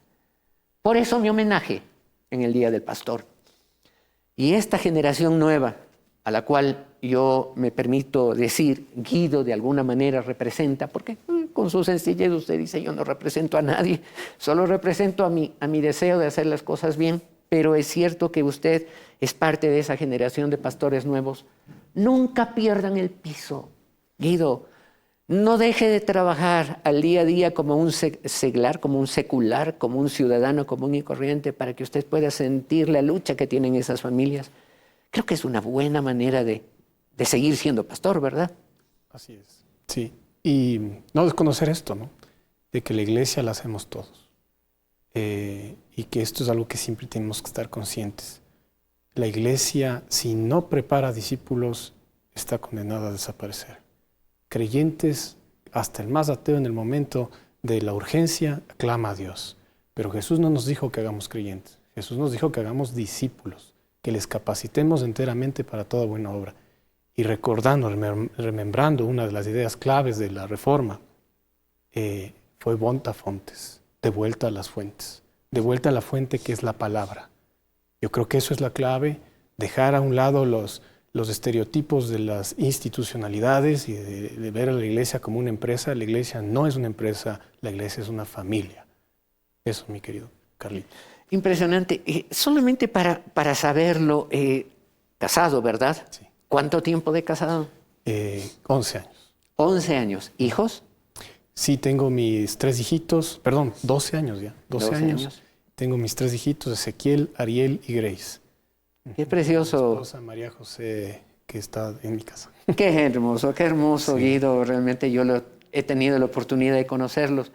Por eso mi homenaje en el Día del Pastor. Y esta generación nueva, a la cual yo me permito decir, Guido de alguna manera representa, porque con su sencillez usted dice, yo no represento a nadie, solo represento a mi deseo de hacer las cosas bien, pero es cierto que usted es parte de esa generación de pastores nuevos. Nunca pierdan el piso, Guido. No deje de trabajar al día a día como un seglar, como un secular, como un ciudadano común y corriente para que usted pueda sentir la lucha que tienen esas familias. Creo que es una buena manera de seguir siendo pastor, ¿verdad? Así es. Sí. Y no desconocer esto, ¿no? De que la iglesia la hacemos todos. Y que esto es algo que siempre tenemos que estar conscientes. La iglesia, si no prepara discípulos, está condenada a desaparecer. Creyentes, hasta el más ateo en el momento de la urgencia, clama a Dios. Pero Jesús no nos dijo que hagamos creyentes. Jesús nos dijo que hagamos discípulos, que les capacitemos enteramente para toda buena obra. Y recordando, remembrando una de las ideas claves de la Reforma, fue Bonta Fontes, de vuelta a las fuentes, de vuelta a la fuente que es la palabra. Yo creo que eso es la clave, dejar a un lado los estereotipos de las institucionalidades y de ver a la iglesia como una empresa. La iglesia no es una empresa, la iglesia es una familia. Eso, mi querido Carlito. Impresionante. Solamente para saberlo, casado, ¿verdad? Sí. ¿Cuánto tiempo de casado? 11 años. 11 años. ¿Hijos? Sí, tengo mis 3 hijitos, perdón, 12 años ya. 12 años. Tengo mis 3 hijitos, Ezequiel, Ariel y Grace. Qué precioso. Mi esposa María José, que está en mi casa. Qué hermoso, sí. Guido. Realmente yo he tenido la oportunidad de conocerlos.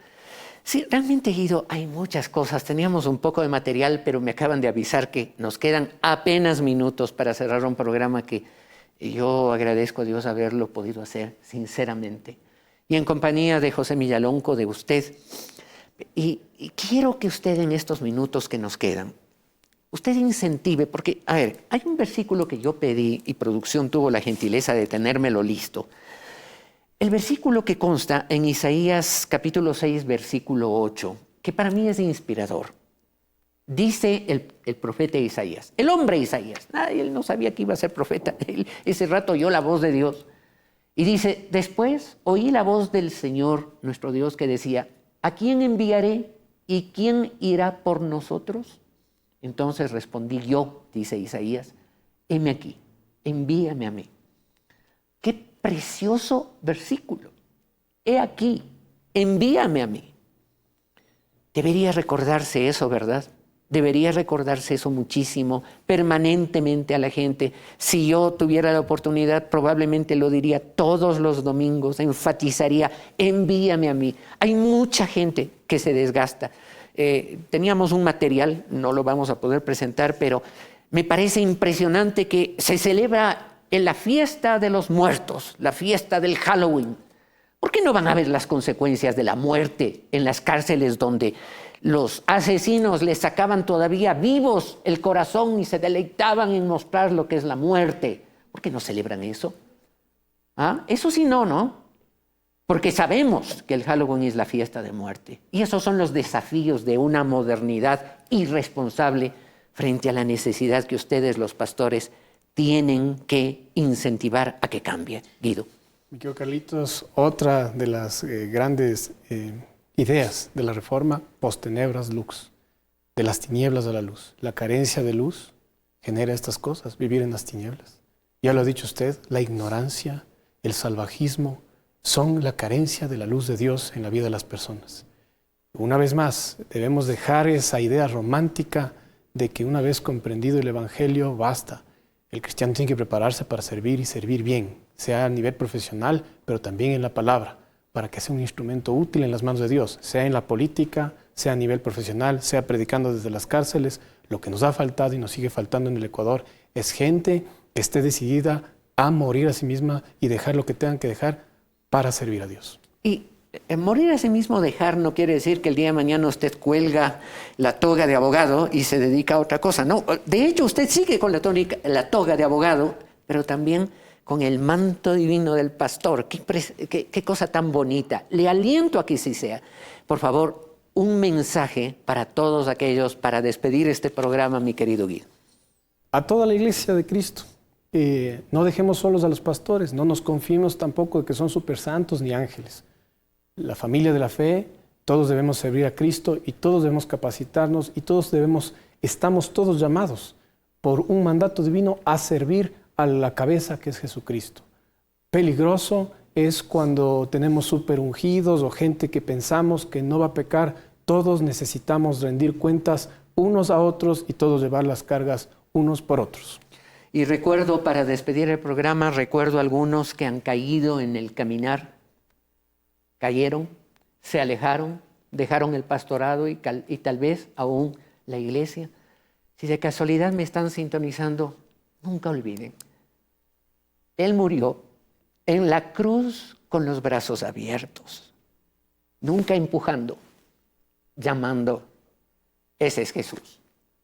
Sí, realmente, Guido, hay muchas cosas. Teníamos un poco de material, pero me acaban de avisar que nos quedan apenas minutos para cerrar un programa que yo agradezco a Dios haberlo podido hacer, sinceramente. Y en compañía de José Millalonco, de usted. Y quiero que usted en estos minutos que nos quedan, usted incentive, porque, a ver, hay un versículo que yo pedí y producción tuvo la gentileza de tenérmelo listo. El versículo que consta en Isaías capítulo 6, versículo 8, que para mí es inspirador. Dice el profeta Isaías, el hombre Isaías, él no sabía que iba a ser profeta, él ese rato oyó la voz de Dios. Y dice, después oí la voz del Señor, nuestro Dios, que decía, ¿a quién enviaré y quién irá por nosotros? Entonces respondí yo, dice Isaías, heme aquí, envíame a mí. Qué precioso versículo. He aquí, envíame a mí. Debería recordarse eso, ¿verdad? Debería recordarse eso muchísimo, permanentemente a la gente. Si yo tuviera la oportunidad, probablemente lo diría todos los domingos, enfatizaría, envíame a mí. Hay mucha gente que se desgasta. Teníamos un material, no lo vamos a poder presentar, pero me parece impresionante que se celebra en la fiesta de los muertos, la fiesta del Halloween, ¿por qué no van a ver las consecuencias de la muerte en las cárceles donde los asesinos les sacaban todavía vivos el corazón y se deleitaban en mostrar lo que es la muerte? ¿Por qué no celebran eso? ¿Ah? Eso sí ¿no? Porque sabemos que el Halloween es la fiesta de muerte. Y esos son los desafíos de una modernidad irresponsable frente a la necesidad que ustedes, los pastores, tienen que incentivar a que cambie. Guido. Mi querido Carlitos, otra de las grandes ideas de la reforma, post-tenebras lux, de las tinieblas a la luz. La carencia de luz genera estas cosas, vivir en las tinieblas. Ya lo ha dicho usted, la ignorancia, el salvajismo, son la carencia de la luz de Dios en la vida de las personas. Una vez más, debemos dejar esa idea romántica de que una vez comprendido el Evangelio, basta. El cristiano tiene que prepararse para servir y servir bien, sea a nivel profesional, pero también en la palabra, para que sea un instrumento útil en las manos de Dios, sea en la política, sea a nivel profesional, sea predicando desde las cárceles. Lo que nos ha faltado y nos sigue faltando en el Ecuador es gente que esté decidida a morir a sí misma y dejar lo que tengan que dejar para servir a Dios. Y morir a sí mismo, dejar, no quiere decir que el día de mañana usted cuelga la toga de abogado y se dedica a otra cosa. No, de hecho usted sigue con la toga de abogado, pero también con el manto divino del pastor. Qué cosa tan bonita. Le aliento a que sí sea. Por favor, un mensaje para todos aquellos, para despedir este programa, mi querido Guido. A toda la iglesia de Cristo, no dejemos solos a los pastores, no nos confiemos tampoco de que son super santos ni ángeles. La familia de la fe, todos debemos servir a Cristo y todos debemos capacitarnos y estamos todos llamados por un mandato divino a servir a la cabeza que es Jesucristo. Peligroso es cuando tenemos super ungidos o gente que pensamos que no va a pecar. Todos necesitamos rendir cuentas unos a otros y todos llevar las cargas unos por otros. Y recuerdo, para despedir el programa, recuerdo algunos que han caído en el caminar, cayeron, se alejaron, dejaron el pastorado y tal vez aún la iglesia. Si de casualidad me están sintonizando, nunca olviden, Él murió en la cruz con los brazos abiertos, nunca empujando, llamando. Ese es Jesús,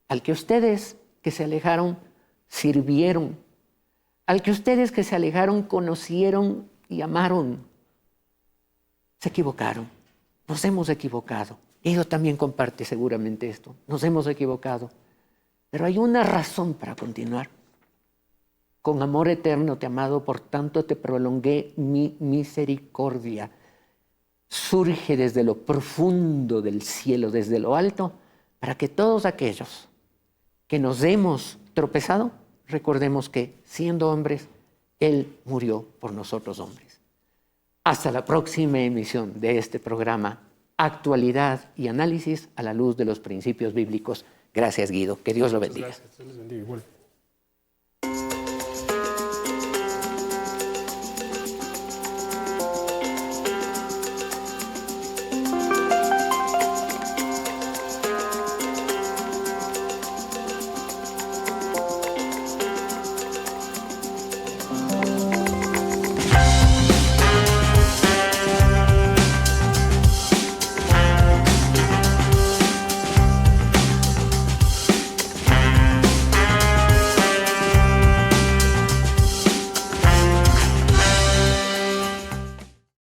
al que ustedes que se alejaron sirvieron, al que ustedes que se alejaron conocieron y amaron. Se equivocaron, nos hemos equivocado. Ellos también comparte seguramente esto, nos hemos equivocado. Pero hay una razón para continuar. Con amor eterno te he amado, por tanto te prolongué mi misericordia. Surge desde lo profundo del cielo, desde lo alto, para que todos aquellos que nos hemos tropezado, recordemos que siendo hombres, Él murió por nosotros hombres. Hasta la próxima emisión de este programa, Actualidad y Análisis a la luz de los principios bíblicos. Gracias, Guido. Que Dios lo bendiga. Gracias. Dios les bendiga igual.